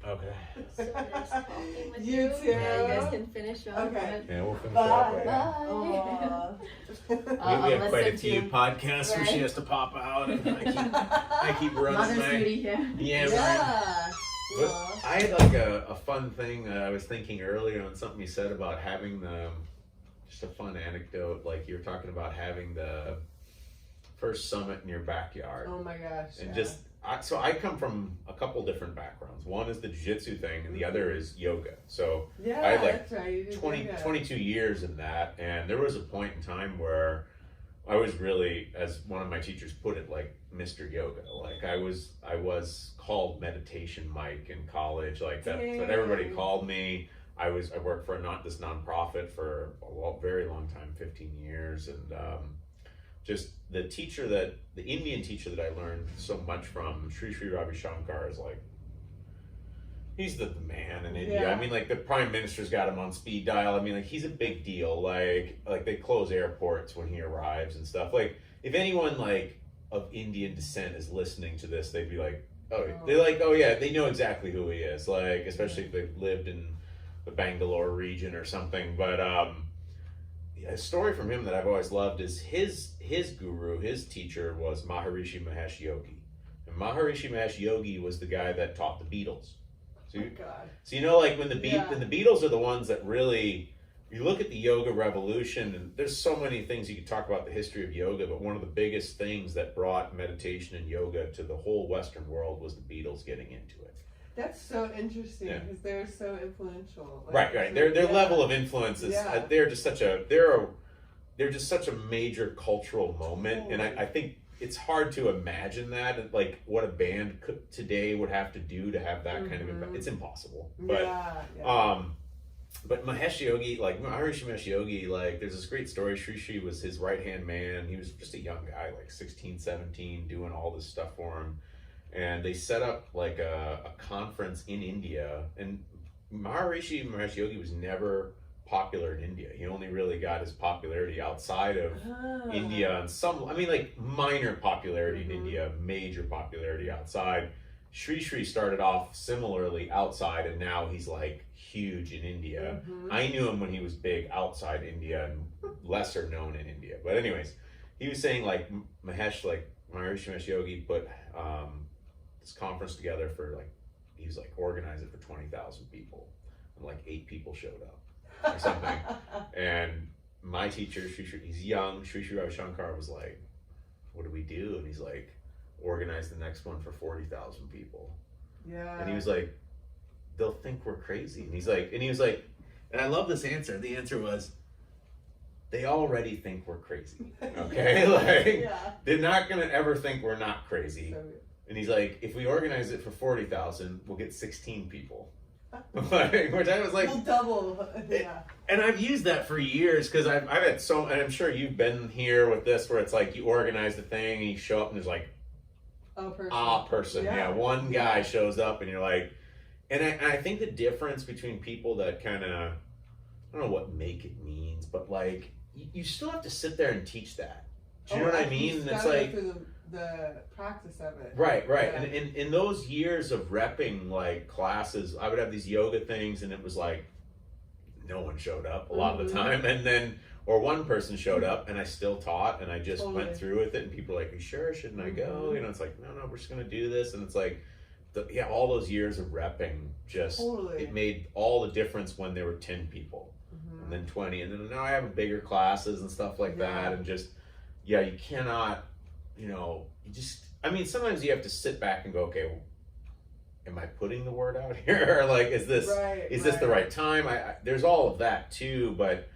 Okay. So nice talking with you too. Yeah, you guys can finish up. Okay. Yeah, we'll finish up. We have quite a few podcasts where she has to pop out, and I keep running. Mother's duty here. Yeah. But I had like a fun thing I was thinking earlier on something you said about having just a fun anecdote. Like, you were talking about having the first summit in your backyard. Oh my gosh. And so I come from a couple different backgrounds. One is the jiu-jitsu thing, and the other is yoga. So I had like 22 years in that, and there was a point in time where I was really, as one of my teachers put it, like Mr. Yoga. Like I was called Meditation Mike in college. Like that's what everybody called me. I worked for this nonprofit for a very long time, 15 years, and just the Indian teacher that I learned so much from, Sri Sri Ravi Shankar, is like, he's the man in India. I mean, like, the prime minister's got him on speed dial. I mean, like, he's a big deal. Like they close airports when he arrives and stuff. Like, if anyone like of Indian descent is listening to this, they'd be like, oh yeah, they know exactly who he is. Like, especially if they've lived in the Bangalore region or something. But a story from him that I've always loved is his guru, his teacher was Maharishi Mahesh Yogi. And Maharishi Mahesh Yogi was the guy that taught the Beatles. So you know, like when the Beatles are the ones that really, you look at the yoga revolution, and there's so many things you could talk about the history of yoga, but one of the biggest things that brought meditation and yoga to the whole Western world was the Beatles getting into it. That's so interesting because they're so influential. Like, right. Their level of influence is they're just such a major cultural moment, and I think it's hard to imagine that, like, what a band today would have to do to have that kind of impact. It's impossible. But but Mahesh Yogi, like Maharishi Mahesh Yogi, like, there's this great story. Sri was his right-hand man. He was just a young guy, like 16, 17, doing all this stuff for him. And they set up like a conference in India. And Maharishi Mahesh Yogi was never popular in India. He only really got his popularity outside of India, and like minor popularity in India, major popularity outside. Sri started off similarly outside, and now he's like huge in India. I knew him when he was big outside India and lesser known in India. But anyways, he was saying like Maharishi Mahesh Yogi put this conference together for like, he was like organized it for 20,000 people, and like 8 people showed up or something. And my teacher, he's young, Sri Ravi Shankar, was like, what do we do? And he's like, organize the next one for 40,000 people. Yeah. And he was like, they'll think we're crazy. And he was like, and I love this answer. The answer was, they already think we're crazy. Okay? Like, they're not going to ever think we're not crazy. And he's like, if we organize it for 40,000, we'll get 16 people. Like, which I was like, we'll double. And I've used that for years, because I've had and I'm sure you've been here with this, where it's like you organize the thing and you show up and there's like a person. One guy shows up and you're like, and I think the difference between people that kind of, I don't know what make it means, but like you still have to sit there and teach that. Do you know what I mean? And it's like the practice of it. Right. Yeah. And in those years of repping like classes, I would have these yoga things, and it was like no one showed up a lot of the time, and then or one person showed up, and I still taught, and I just went through with it, and people were like, are you sure? Shouldn't I go? You know, it's like, no, we're just gonna do this. And it's like all those years of repping just it made all the difference when there were 10 people and then 20, and then now I have bigger classes and stuff like that, and just you cannot, you know, sometimes you have to sit back and go, okay, well, am I putting the word out here? Or like, is this this the right time? There's all of that too, but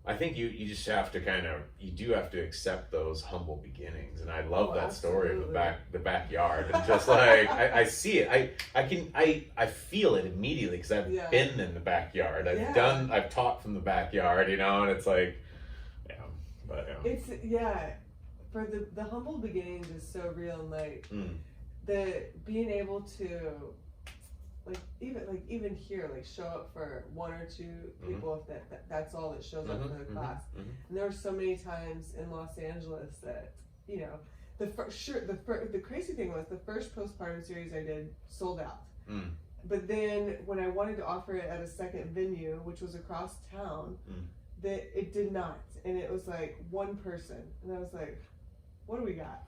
I think you just have to you do have to accept those humble beginnings. And I love that story of the backyard, and just like I see it, I feel it immediately, because I've been in the backyard. I've taught from the backyard, you know, and it's like, it's for the humble beginnings is so real, and like the being able to even here, like, show up for 1 or 2 people, if that's all that shows up for the class. And there were so many times in Los Angeles that, you know, the crazy thing was the first postpartum series I did sold out. But then when I wanted to offer it at a second venue, which was across town, that it did not, and it was like one person, and I was like, what do we got?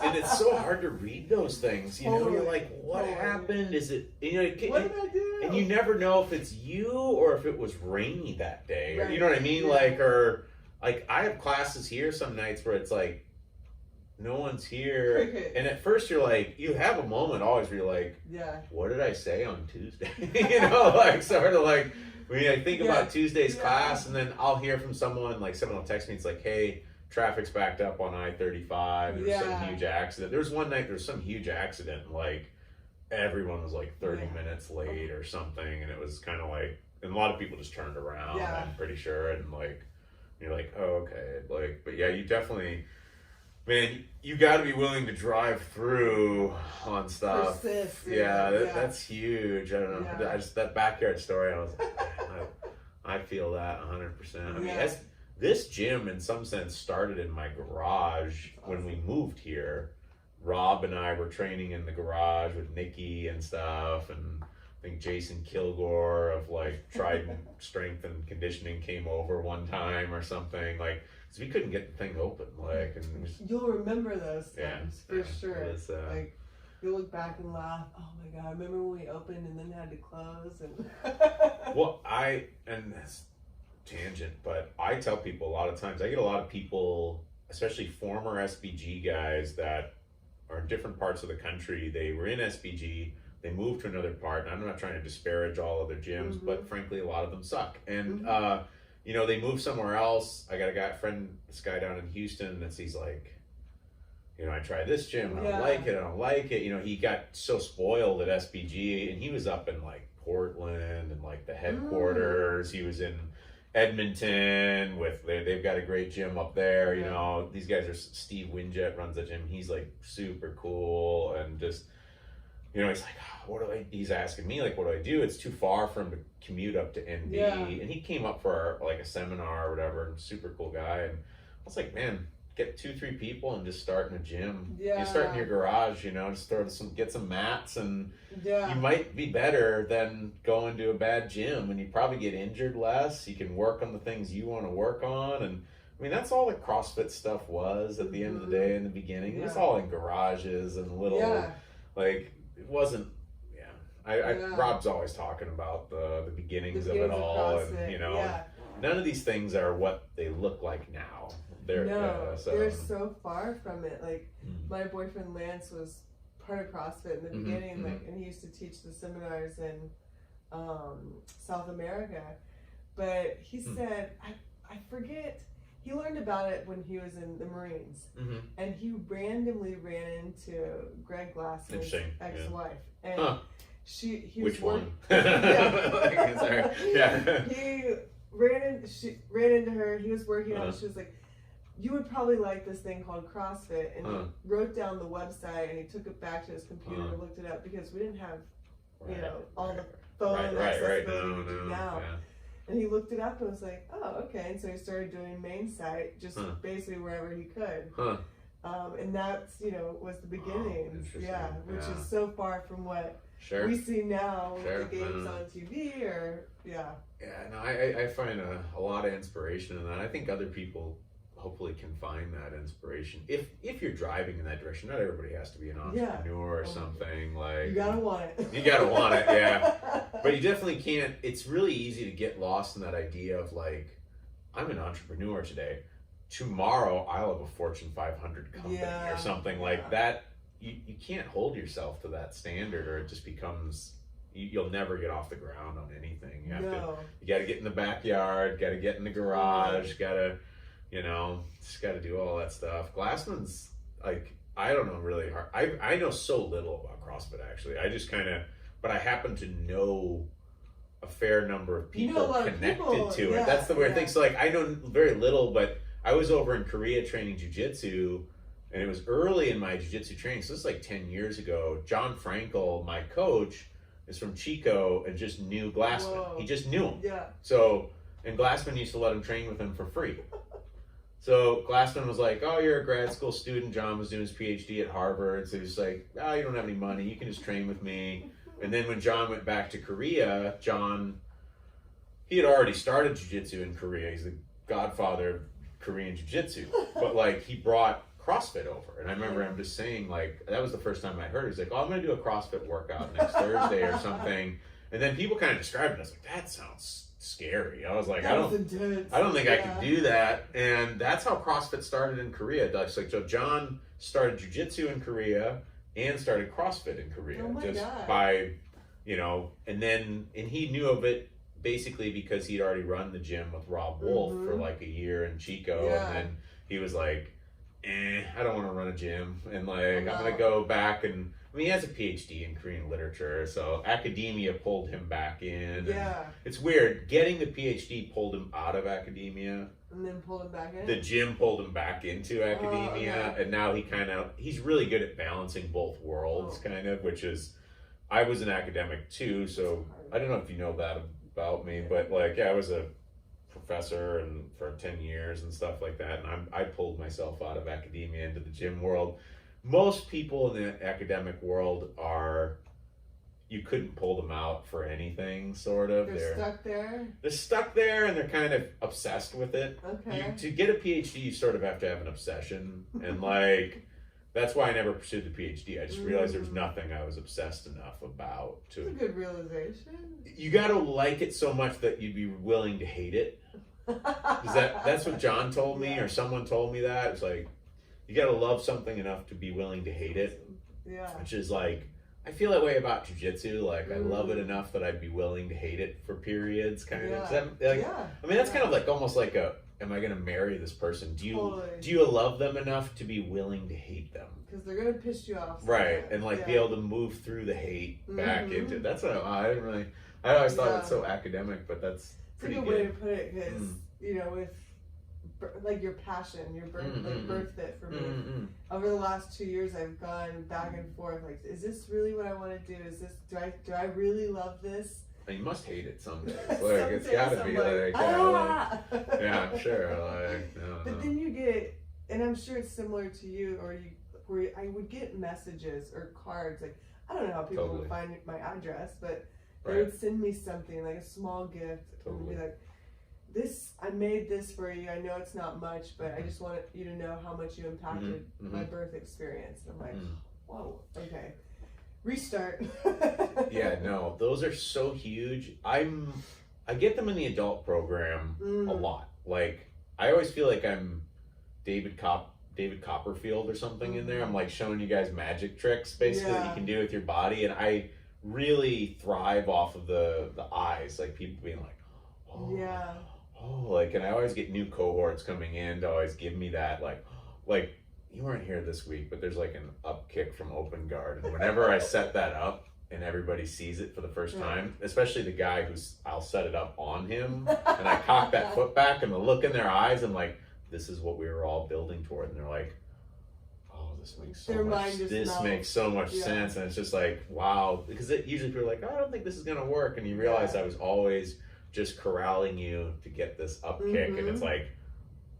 And it's so hard to read those things, you know. You're like, what happened? Is it, you know, what did I do? And you never know if it's you or if it was rainy that day, or, you know what I mean? Like, or like I have classes here some nights where it's like no one's here, and at first you're like, you have a moment always where you're like, what did I say on Tuesday? You know, like, sort of like, when I think about Tuesday's class, and then I'll hear from someone, like someone will text me, it's like, hey, traffic's backed up on I-35. There's some huge accident. There was one night, there was some huge accident, like everyone was like 30 minutes late or something, and it was kind of like, and a lot of people just turned around, I'm pretty sure, and like, you're like, oh, okay, like, but yeah, you definitely, man, you got to be willing to drive through on stuff. Persist, that's huge. I don't know. I just, that backyard story, I was like, man, I feel that 100%. I mean, this gym in some sense started in my garage when we moved here. Rob and I were training in the garage with Nikki and stuff, and I think Jason Kilgore of like Trident Strength and Conditioning came over one time or something, like, because we couldn't get the thing open, like, and it was, you'll remember those things for sure. Was, like, you'll look back and laugh. Oh my god, I remember when we opened and then had to close and. Well, and that's tangent, but I tell people a lot of times, I get a lot of people, especially former SBG guys that are in different parts of the country. They were in SBG, they moved to another part, and I'm not trying to disparage all other gyms, but frankly, a lot of them suck. And, you know, they move somewhere else. I got this guy down in Houston he's like, you know, I tried this gym, I don't like it. You know, he got so spoiled at SBG, and he was up in like Portland and like the headquarters. He was in Edmonton they've got a great gym up there. You know, these guys are, Steve Winjet runs the gym. He's like super cool, and just, you know, he's like, he's asking me like, what do I do? It's too far for him to commute up to ND. And he came up for like a seminar or whatever, and super cool guy. And I was like, man, get 2-3 people and just start in a gym. You start in your garage, you know, just get some mats, and you might be better than going to a bad gym, and you probably get injured less. You can work on the things you want to work on. And I mean, that's all the CrossFit stuff was at the end of the day. In the beginning, it was all in garages and little, like, it wasn't, Rob's always talking about the beginnings of it all, and you know, none of these things are what they look like now. They're so far from it. Like, my boyfriend Lance was part of CrossFit in the beginning, like, and he used to teach the seminars in South America. But he said, I forget, he learned about it when he was in the Marines, and he randomly ran into Greg Glassman's ex-wife, and he was Which one? Sorry. He ran into her. He was working out, and she was like, you would probably like this thing called CrossFit, and he wrote down the website, and he took it back to his computer and looked it up, because we didn't have, you know, all the phone accessibility we do now. And he looked it up and was like, oh, okay. And so he started doing main site, just basically wherever he could. And that's, you know, was the beginning. Which is so far from what we see now with the games on TV, or no, I find a lot of inspiration in that. I think other people hopefully can find that inspiration if you're driving in that direction. Not everybody has to be an entrepreneur or something, like, you gotta want it. You gotta want it, but you definitely can't. It's really easy to get lost in that idea of like, I'm an entrepreneur today, tomorrow I'll have a Fortune 500 company or something like that. You can't hold yourself to that standard, or it just becomes, you'll never get off the ground on anything. You gotta get in the backyard, gotta get in the garage, gotta, you know, just got to do all that stuff. Glassman's, like, I don't know really hard. I know so little about CrossFit, actually. I just kind of, but I happen to know a fair number of people connected to it. That's the weird thing. So, like, I know very little, but I was over in Korea training jiu-jitsu, and it was early in my jiu-jitsu training. So this is like 10 years ago. John Frankel, my coach, is from Chico and just knew Glassman. He just knew him. So, and Glassman used to let him train with him for free. So Glassman was like, oh, you're a grad school student. John was doing his PhD at Harvard. So he's like, oh, you don't have any money. You can just train with me. And then when John went back to Korea, he had already started jiu-jitsu in Korea. He's the godfather of Korean jiu-jitsu. But like, he brought CrossFit over. And I remember him just saying, like, that was the first time I heard it. He's like, oh, I'm going to do a CrossFit workout next Thursday or something. And then people kind of described it. I was like, that sounds scary. I was like, I don't think I could do that. And that's how CrossFit started in Korea. Like, so John started jiu-jitsu in Korea and started CrossFit in Korea, by, you know, and he knew of it basically because he'd already run the gym with Rob Wolf for like a year in Chico, and then he was like, I don't want to run a gym, and like I'm gonna go back and. I mean, he has a PhD in Korean literature, so academia pulled him back in. Yeah. It's weird. Getting the PhD pulled him out of academia. And then pulled him back in? The gym pulled him back into academia, and now he's really good at balancing both worlds, kind of, which is, I was an academic too, so I don't know if you know that about me, but like, yeah, I was a professor and for 10 years and stuff like that, and I pulled myself out of academia into the gym world. Most people in the academic world you couldn't pull them out for anything, sort of. They're stuck there? They're stuck there, and they're kind of obsessed with it. Okay. To get a PhD, you sort of have to have an obsession, and like, that's why I never pursued the PhD. I just realized there was nothing I was obsessed enough about. That's a good realization. You gotta like it so much that you'd be willing to hate it. That's what John told me, or someone told me that. It's like, you gotta love something enough to be willing to hate it. Yeah. Which is like, I feel that way about jiu-jitsu. Like, I love it enough that I'd be willing to hate it for periods, kind of. I mean, that's kind of like almost like am I gonna marry this person? Do you love them enough to be willing to hate them? Because they're gonna piss you off. Right, and like be able to move through the hate back into. That's what I didn't really. I always thought it's so academic, but that's pretty good. Way to put it, because you know, with like your passion, your Birthfit for me. Over the last 2 years, I've gone back and forth. Like, is this really what I want to do? Is this do I really love this? You must hate it some days. Like, it's gotta be like, yeah, I'm sure. Like, no. But then you get, and I'm sure it's similar to you, where I would get messages or cards. Like, I don't know how people would find my address, but they would send me something, like a small gift, and be like, I made this for you. I know it's not much, but I just want you to know how much you impacted my birth experience. And I'm like, whoa, okay. Restart. Yeah, no, those are so huge. I get them in the adult program a lot. Like, I always feel like I'm David Copperfield or something in there. I'm like showing you guys magic tricks basically that you can do with your body, and I really thrive off of the eyes. Like, people being like, like, and I always get new cohorts coming in to always give me that, like you weren't here this week, but there's like an up kick from open guard, and whenever I set that up and everybody sees it for the first time, especially the guy I'll set it up on him, and I cock that foot back, and the look in their eyes, I'm like, this is what we were all building toward, and they're like, oh, this makes so much sense, and it's just like, wow, because usually people are like, oh, I don't think this is gonna work, and you realize I was always just corralling you to get this up kick, and it's like,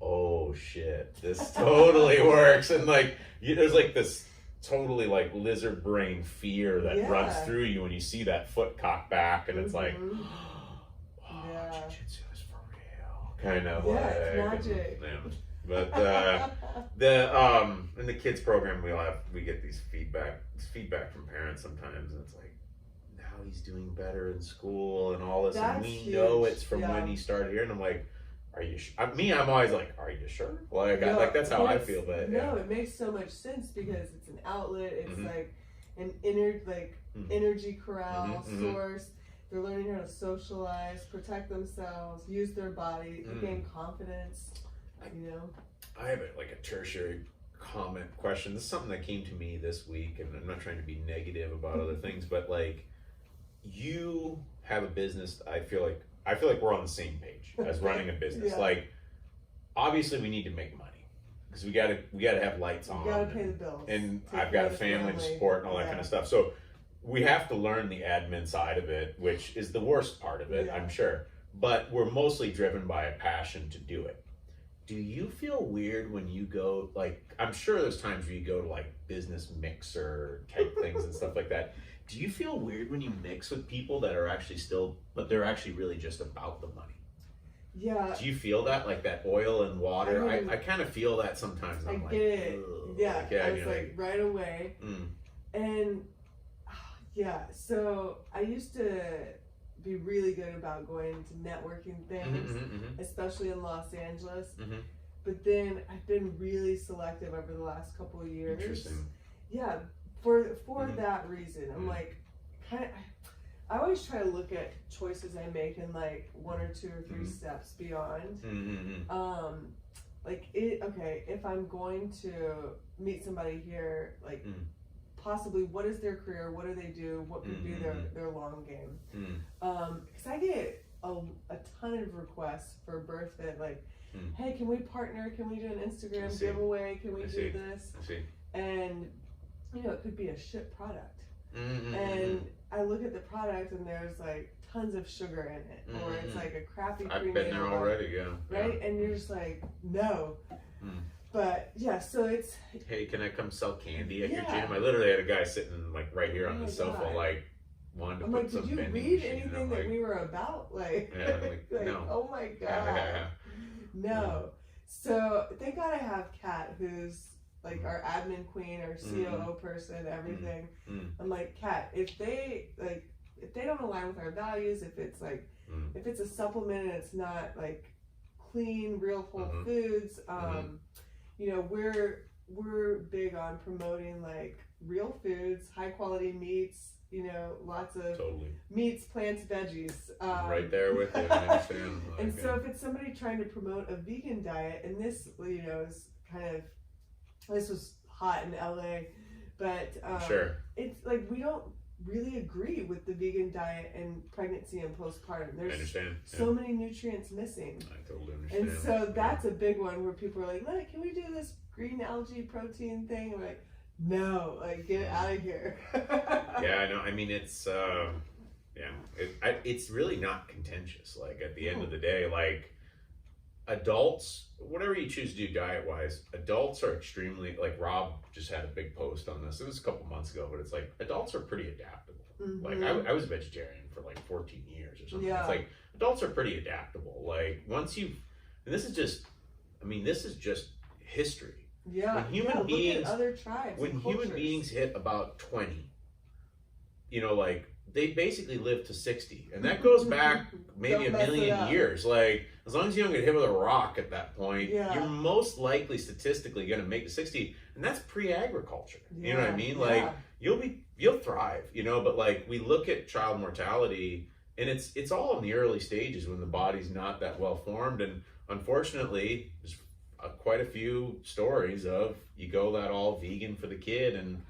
oh shit, this totally works, and like there's like this totally like lizard brain fear that runs through you when you see that foot cock back, and it's like, oh, jiu-jitsu is for real, kind of like, it's magic. But in the kids program we get these feedback from parents sometimes, and it's like, he's doing better in school and all this, and we know it's from when he started here, and I'm like, are you sure? I'm always like, are you sure? Like, that's how I feel, but it makes so much sense, because it's an outlet, it's like an energy corral source. They're learning how to socialize, protect themselves, use their body, gain confidence, you know. I have a tertiary question. This is something that came to me this week, and I'm not trying to be negative about other things, but like, you have a business. I feel like we're on the same page as running a business. Like, obviously we need to make money, because we gotta have lights on. You gotta pay the bills. And I've got a family to support and all that kind of stuff. So we have to learn the admin side of it, which is the worst part of it, I'm sure. But we're mostly driven by a passion to do it. Do you feel weird when you go, like, I'm sure there's times where you go to like business mixer type things and stuff like that. Do you feel weird when you mix with people that are actually but they're actually really just about the money? Yeah. Do you feel that, like that oil and water? I kind of feel that sometimes. I get it. Yeah. I was like right away. And so I used to be really good about going to networking things, especially in Los Angeles. But then I've been really selective over the last couple of years. Interesting. Yeah. For that reason, I'm like, I always try to look at choices I make in like 1 or 2 or 3 steps beyond. like it. Okay, if I'm going to meet somebody here, like possibly what is their career, what do they do, what could be their long game, because I get a ton of requests for Birthfit, like, hey, can we partner, can we do an Instagram giveaway, can we do this, and you know, it could be a shit product, and I look at the product and there's like tons of sugar in it, or it's like a crappy I've been there already, right, and you're just like, no. But yeah, so it's, hey, can I come sell candy at your gym? I literally had a guy sitting like right here on the sofa, like wanted to put some vending did you read machine. anything that we were about? Like, like no. Oh my god, no. So thank God I have Kat, who's like our admin queen, our COO person, everything. I'm like, Kat, if they don't align with our values, if it's like, if it's a supplement and it's not like clean, real whole foods, you know, we're big on promoting like real foods, high quality meats, you know, lots of meats, plants, veggies. Right there with you, I understand. And so if it's somebody trying to promote a vegan diet, and this, you know, is kind of, this was hot in LA, but it's like we don't really agree with the vegan diet and pregnancy and postpartum. There's so many nutrients missing. I totally understand. And so that's a big one where people are like, look, can we do this green algae protein thing? I'm like, no, like get it out of here. I know. I mean, it's it's really not contentious. Like at the end of the day, like adults, whatever you choose to do diet wise, adults are extremely, like Rob just had a big post on this. It was a couple months ago, but it's like adults are pretty adaptable. Like I was a vegetarian for like 14 years or something. It's like adults are pretty adaptable. Like once you've, and this is just history. When human beings, look at other tribes, when human beings hit about 20, you know, like they basically live to 60, and that goes back maybe a million years. Like as long as you don't get hit with a rock at that point, you're most likely statistically going to make it 60, and that's pre-agriculture. You know what I mean? Like you'll thrive, you know. But like we look at child mortality, and it's all in the early stages when the body's not that well formed, and unfortunately, there's quite a few stories of you go that all vegan for the kid and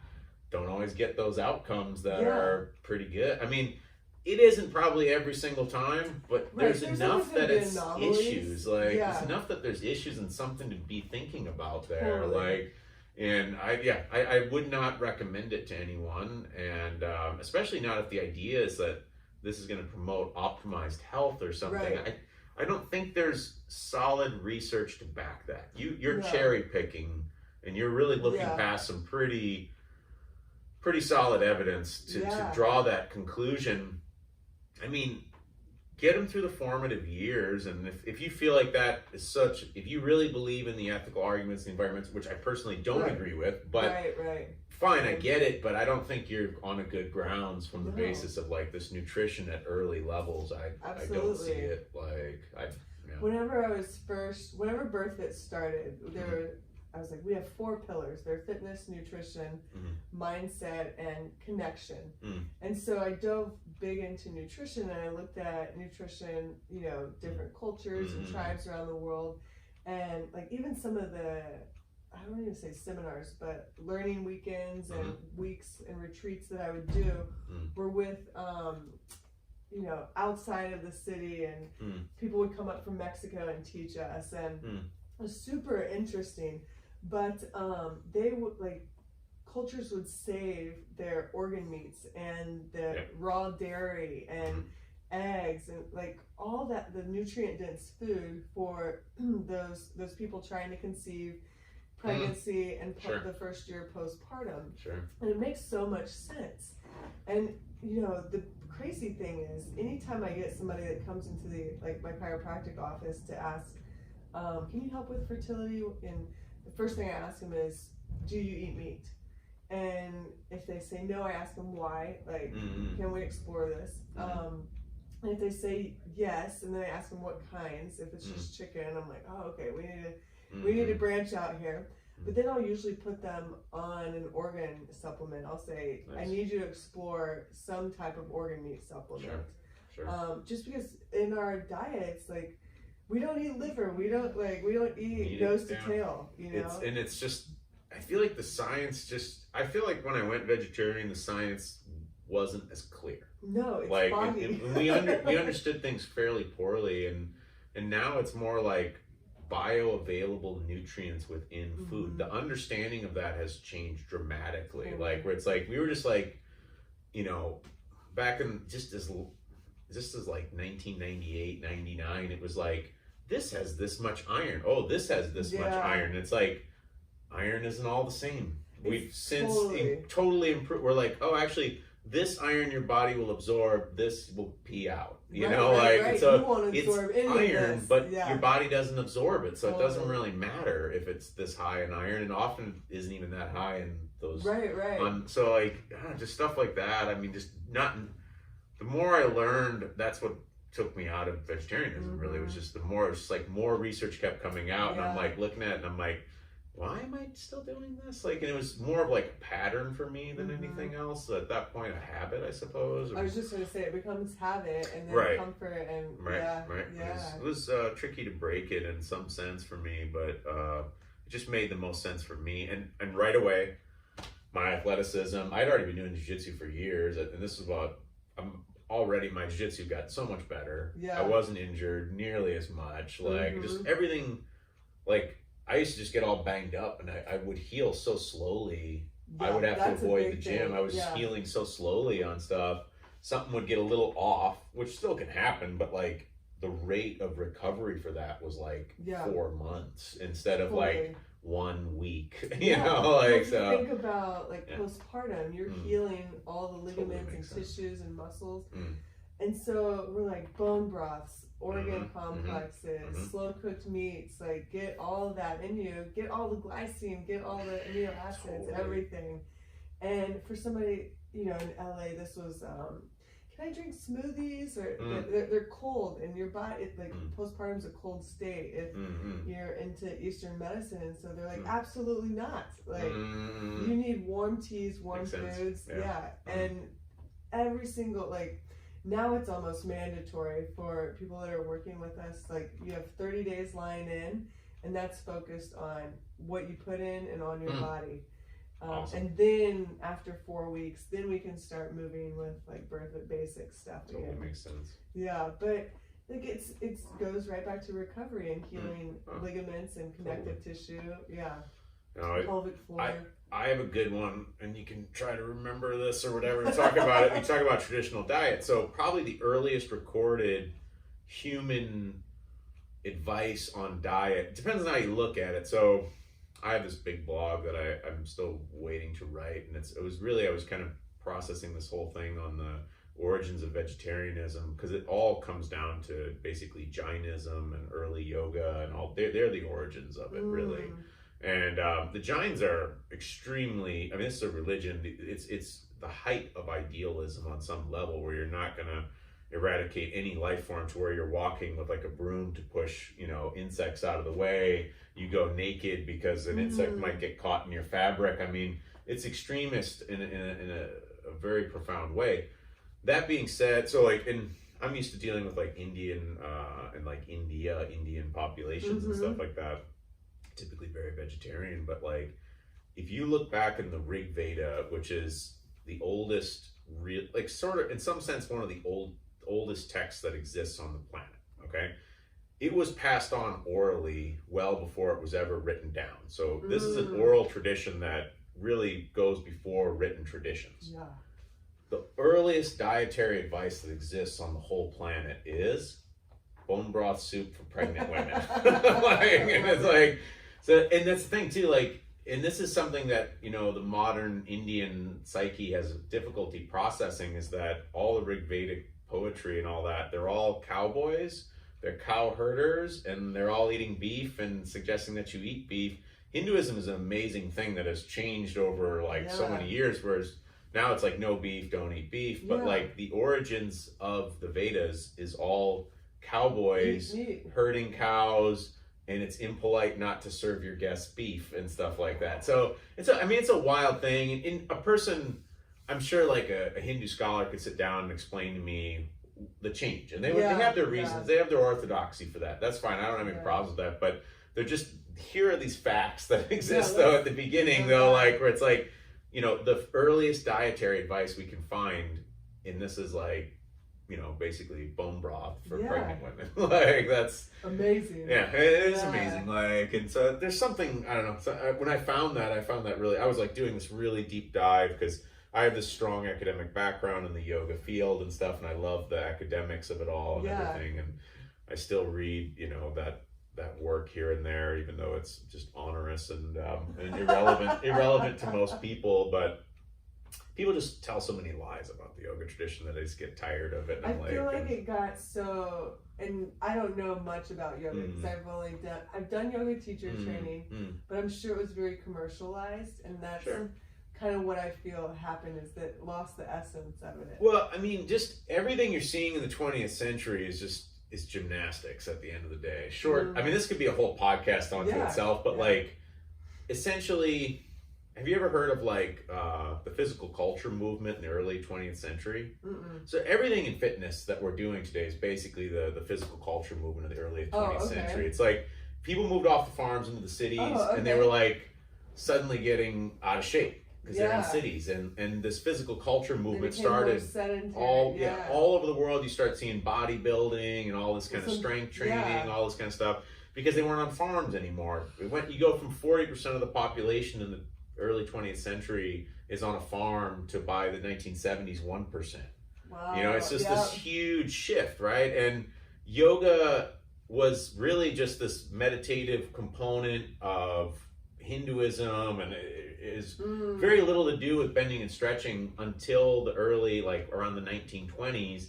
don't always get those outcomes that are pretty good. I mean, it isn't probably every single time, but there's enough that it's issues. Like there's enough that there's issues and something to be thinking about there. Like, and I would not recommend it to anyone, and especially not if the idea is that this is going to promote optimized health or something. I don't think there's solid research to back that. You're cherry picking, and you're really looking past some pretty solid evidence to draw that conclusion. I mean, get them through the formative years, and if you feel like that is such, if you really believe in the ethical arguments, the environments, which I personally don't agree with, but fine, I get it, but I don't think you're on a good grounds from the basis of like this nutrition at early levels. I don't see it. Like whenever Birthfit started, I was like, we have 4 pillars. They're fitness, nutrition, mindset, and connection. And so I dove big into nutrition, and I looked at nutrition, you know, different cultures and tribes around the world, and like even some of the, I don't even say seminars, but learning weekends and weeks and retreats that I would do were with, you know, outside of the city, and people would come up from Mexico and teach us, and it was super interesting. But they would, like, cultures would save their organ meats and the raw dairy and eggs and like all that, the nutrient dense food for those people trying to conceive, pregnancy, and the first year postpartum. And it makes so much sense. And you know, the crazy thing is, anytime I get somebody that comes into my chiropractic office to ask, can you help with fertility? And the first thing I ask them is, do you eat meat? And if they say no, I ask them why. Like, can we explore this? And if they say yes, and then I ask them what kinds. If it's just chicken, I'm like, oh, okay, we need to branch out here. But then I'll usually put them on an organ supplement. I'll say, I need you to explore some type of organ meat supplement. Just because in our diets, like, we don't eat liver. We don't eat nose to tail. You know, it's just. I feel like the science I feel like when I went vegetarian, the science wasn't as clear. No, it's like foggy. and we understood things fairly poorly, and now it's more like bioavailable nutrients within food. The understanding of that has changed dramatically. Like where it's like we were just like, you know, back in just as like 1998, 99, it was like this has this much iron. Oh, this has this much iron. It's like iron isn't all the same. We've since totally improved. We're like, oh, actually, this iron your body will absorb, this will pee out. You know, like so it's iron, but your body doesn't absorb it, so it doesn't really matter if it's this high in iron, and often isn't even that high in those. So like, just stuff like that. I mean, just not. The more I learned, that's what took me out of vegetarianism. Really, it was just it's like more research kept coming out, and I'm like looking at it, and I'm like, why am I still doing this? Like, and it was more of like a pattern for me than anything else. So at that point, a habit, I suppose. I was just going to say, it becomes habit and then comfort and It was tricky to break it in some sense for me, but it just made the most sense for me. And right away, my athleticism, I'd already been doing jiu-jitsu for years, and this is about, already my jiu-jitsu got so much better. I wasn't injured nearly as much. Like, just everything, like, I used to just get all banged up, and I would heal so slowly. I would have to avoid the gym. I was just healing so slowly on stuff. Something would get a little off, which still can happen, but like the rate of recovery for that was like 4 months instead of like 1 week. You know, like so. Think about like postpartum. You're healing all the ligaments and tissues and muscles, and so we're like bone broths, organ complexes, slow cooked meats, like get all of that in you, get all the glycine, get all the amino acids, everything. And for somebody, you know, in LA, this was, can I drink smoothies? Or they're cold, and your body, postpartum's a cold state if you're into Eastern medicine, and so they're like, absolutely not. Like, you need warm teas, warm foods, and every single, like, now it's almost mandatory for people that are working with us. Like, you have 30 days lying in, and that's focused on what you put in and on your body. And then after 4 weeks, then we can start moving with like Birthfit basic stuff again. Totally makes sense. Yeah, but like it goes right back to recovery and healing ligaments and connective tissue. Yeah. Pelvic floor. I have a good one, and you can try to remember this or whatever. We talk about it. We talk about traditional diet. So probably the earliest recorded human advice on diet, it depends on how you look at it. So I have this big blog that I'm still waiting to write, and I was kind of processing this whole thing on the origins of vegetarianism, because it all comes down to basically Jainism and early yoga and all. They're the origins of it, really. And the Jains are extremely, I mean, this is a religion, it's the height of idealism on some level, where you're not going to eradicate any life form to where you're walking with like a broom to push, you know, insects out of the way. You go naked because an insect might get caught in your fabric. I mean, it's extremist in a very profound way. That being said, so like, and I'm used to dealing with like Indian and like Indian populations and stuff like that. Typically very vegetarian, but like if you look back in the Rig Veda, which is the oldest like sort of in some sense one of the oldest texts that exists on the planet, okay, it was passed on orally well before it was ever written down. So this is an oral tradition that really goes before written traditions. The earliest dietary advice that exists on the whole planet is bone broth soup for pregnant women. And it's like, so, and that's the thing too, like, and this is something that, you know, the modern Indian psyche has difficulty processing, is that all the Rig Vedic poetry and all that, they're all cowboys, they're cow herders, and they're all eating beef and suggesting that you eat beef. Hinduism is an amazing thing that has changed over like so many years, whereas now it's like no beef, don't eat beef. But like the origins of the Vedas is all cowboys herding cows, and it's impolite not to serve your guests beef and stuff like that. So it's a wild thing. And a person, I'm sure like a Hindu scholar could sit down and explain to me the change, and they have their reasons. They have their orthodoxy for that. That's fine. I don't have any problems with that. But they're just, here are these facts that exist though at the beginning though, like where it's like, you know, the earliest dietary advice we can find, and this is like, you know, basically bone broth for pregnant women. Like that's amazing. Yeah, it is amazing. Like, and so there's something, I don't know. So when I found that really, I was like doing this really deep dive because I have this strong academic background in the yoga field and stuff, and I love the academics of it all and everything. And I still read, you know, that work here and there, even though it's just onerous and irrelevant to most people. But people just tell so many lies about the yoga tradition that I just get tired of it. And I feel like it got so, and I don't know much about yoga because I've done yoga teacher training, but I'm sure it was very commercialized, and that's kind of what I feel happened, is that it lost the essence of it. Well, I mean, just everything you're seeing in the 20th century is gymnastics at the end of the day. I mean, this could be a whole podcast onto itself, but like, essentially, have you ever heard of like the physical culture movement in the early 20th century? So everything in fitness that we're doing today is basically the physical culture movement of the early 20th century. It's like people moved off the farms into the cities, and they were like suddenly getting out of shape because they're in cities, and this physical culture movement started all over the world. You start seeing bodybuilding and all this kind of strength training, all this kind of stuff, because they weren't on farms anymore. You go from 40% of the population in the early 20th century is on a farm to by the 1970s 1%. Wow. You know, it's just this huge shift, right? And yoga was really just this meditative component of Hinduism, and it is very little to do with bending and stretching until the early, like around the 1920s.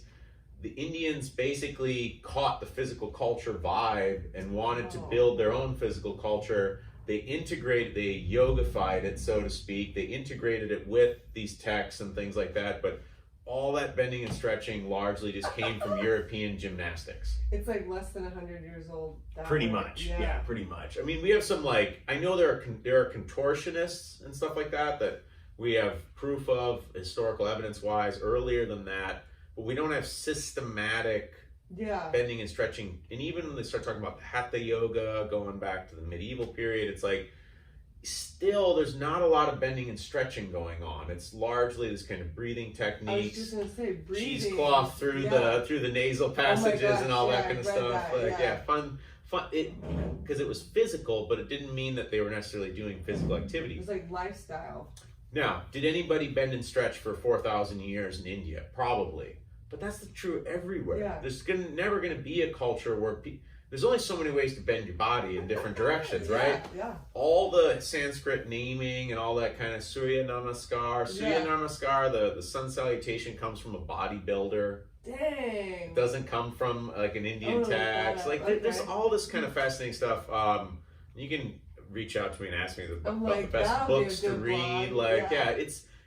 The Indians basically caught the physical culture vibe and wanted to build their own physical culture. They yogified it, so to speak. They integrated it with these texts and things like that, but all that bending and stretching largely just came from European gymnastics. It's like less than 100 years old. Pretty much, yeah, pretty much. I mean, we have some, like, I know there are contortionists and stuff like that we have proof of, historical evidence-wise, earlier than that, but we don't have systematic bending and stretching. And even when they start talking about the hatha yoga, going back to the medieval period, it's like, still there's not a lot of bending and stretching going on. It's largely this kind of breathing techniques. I was just gonna say, breathing. Cheesecloth through the nasal passages and all that kind of stuff. Fun. Because it was physical, but it didn't mean that they were necessarily doing physical activity. It was like lifestyle. Now, did anybody bend and stretch for 4,000 years in India? Probably. But that's true everywhere. Yeah. There's never going to be a culture where there's only so many ways to bend your body in different directions, right? Yeah. All the Sanskrit naming and all that kind of Surya Namaskar. Surya Namaskar, the sun salutation comes from a bodybuilder. Dang. It doesn't come from like an Indian text. Like there's all this kind of fascinating stuff. You can reach out to me and ask me about the best books to read.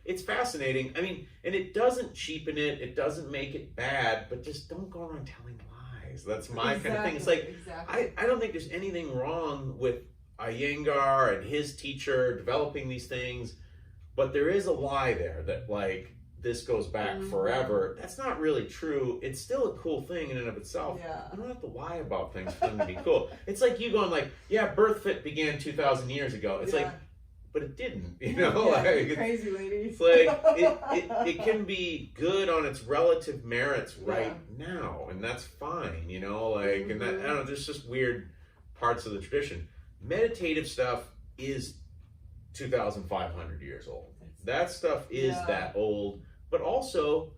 It's fascinating. I mean, and it doesn't cheapen it. It doesn't make it bad, but just don't go around telling lies. That's my kind of thing. It's like, I don't think there's anything wrong with Iyengar and his teacher developing these things, but there is a lie there that like, this goes back forever. That's not really true. It's still a cool thing in and of itself. Yeah. You don't have to lie about things for them to be cool. It's like you going like, Birthfit began 2,000 years ago. It's like, but it didn't, you know? Like, crazy lady. It's like, it can be good on its relative merits right now, and that's fine, you know? Like, and that, I don't know, there's just weird parts of the tradition. Meditative stuff is 2,500 years old. That stuff is that old, but also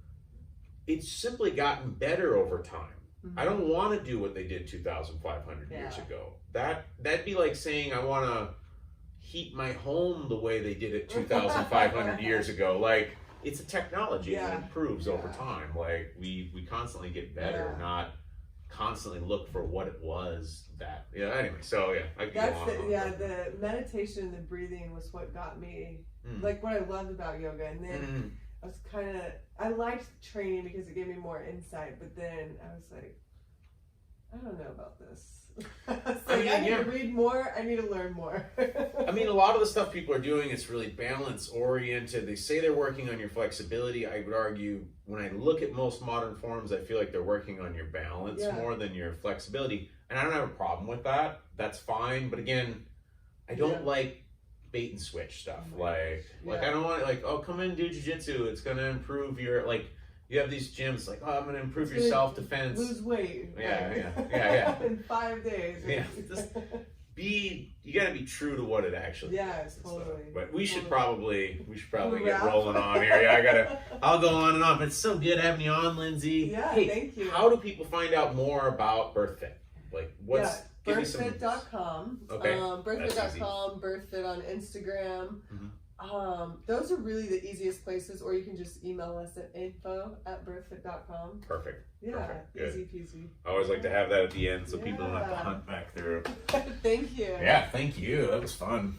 it's simply gotten better over time. I don't want to do what they did 2,500 years ago. That'd be like saying I want to heat my home the way they did it 2,500 years ago. Like, it's a technology that improves over time. Like, we constantly get better, not constantly look for what it was that. Anyway, so I can go on. The meditation and the breathing was what got me, like what I loved about yoga. And then I was I liked training because it gave me more insight, but then I was like, I don't know about this. I mean, I need yeah. to read more. I need to learn more. I mean, a lot of the stuff people are doing is really balance oriented. They say they're working on your flexibility. I would argue when I look at most modern forms, I feel like they're working on your balance more than your flexibility. And I don't have a problem with that. That's fine. But again, I don't like bait and switch stuff. Like I don't want like, oh, come in and do jiu-jitsu. It's going to improve your, like, you have these gyms like, oh, I'm going to improve your self-defense. Lose weight. Yeah. In 5 days. Yeah. Just you got to be true to what it actually is. Totally. But we should probably get rolling on here. Yeah, I'll go on and on. It's so good having you on, Lindsey. Yeah, hey, thank you. How do people find out more about Birthfit? Like, what's... Birthfit.com. Okay. Birthfit.com, Birthfit on Instagram. Those are really the easiest places, or you can just email us at info@birthfit.com. Perfect. Yeah, Perfect. Good. Easy peasy. I always like to have that at the end so people don't have to hunt back through. Thank you. Yeah, thank you. That was fun.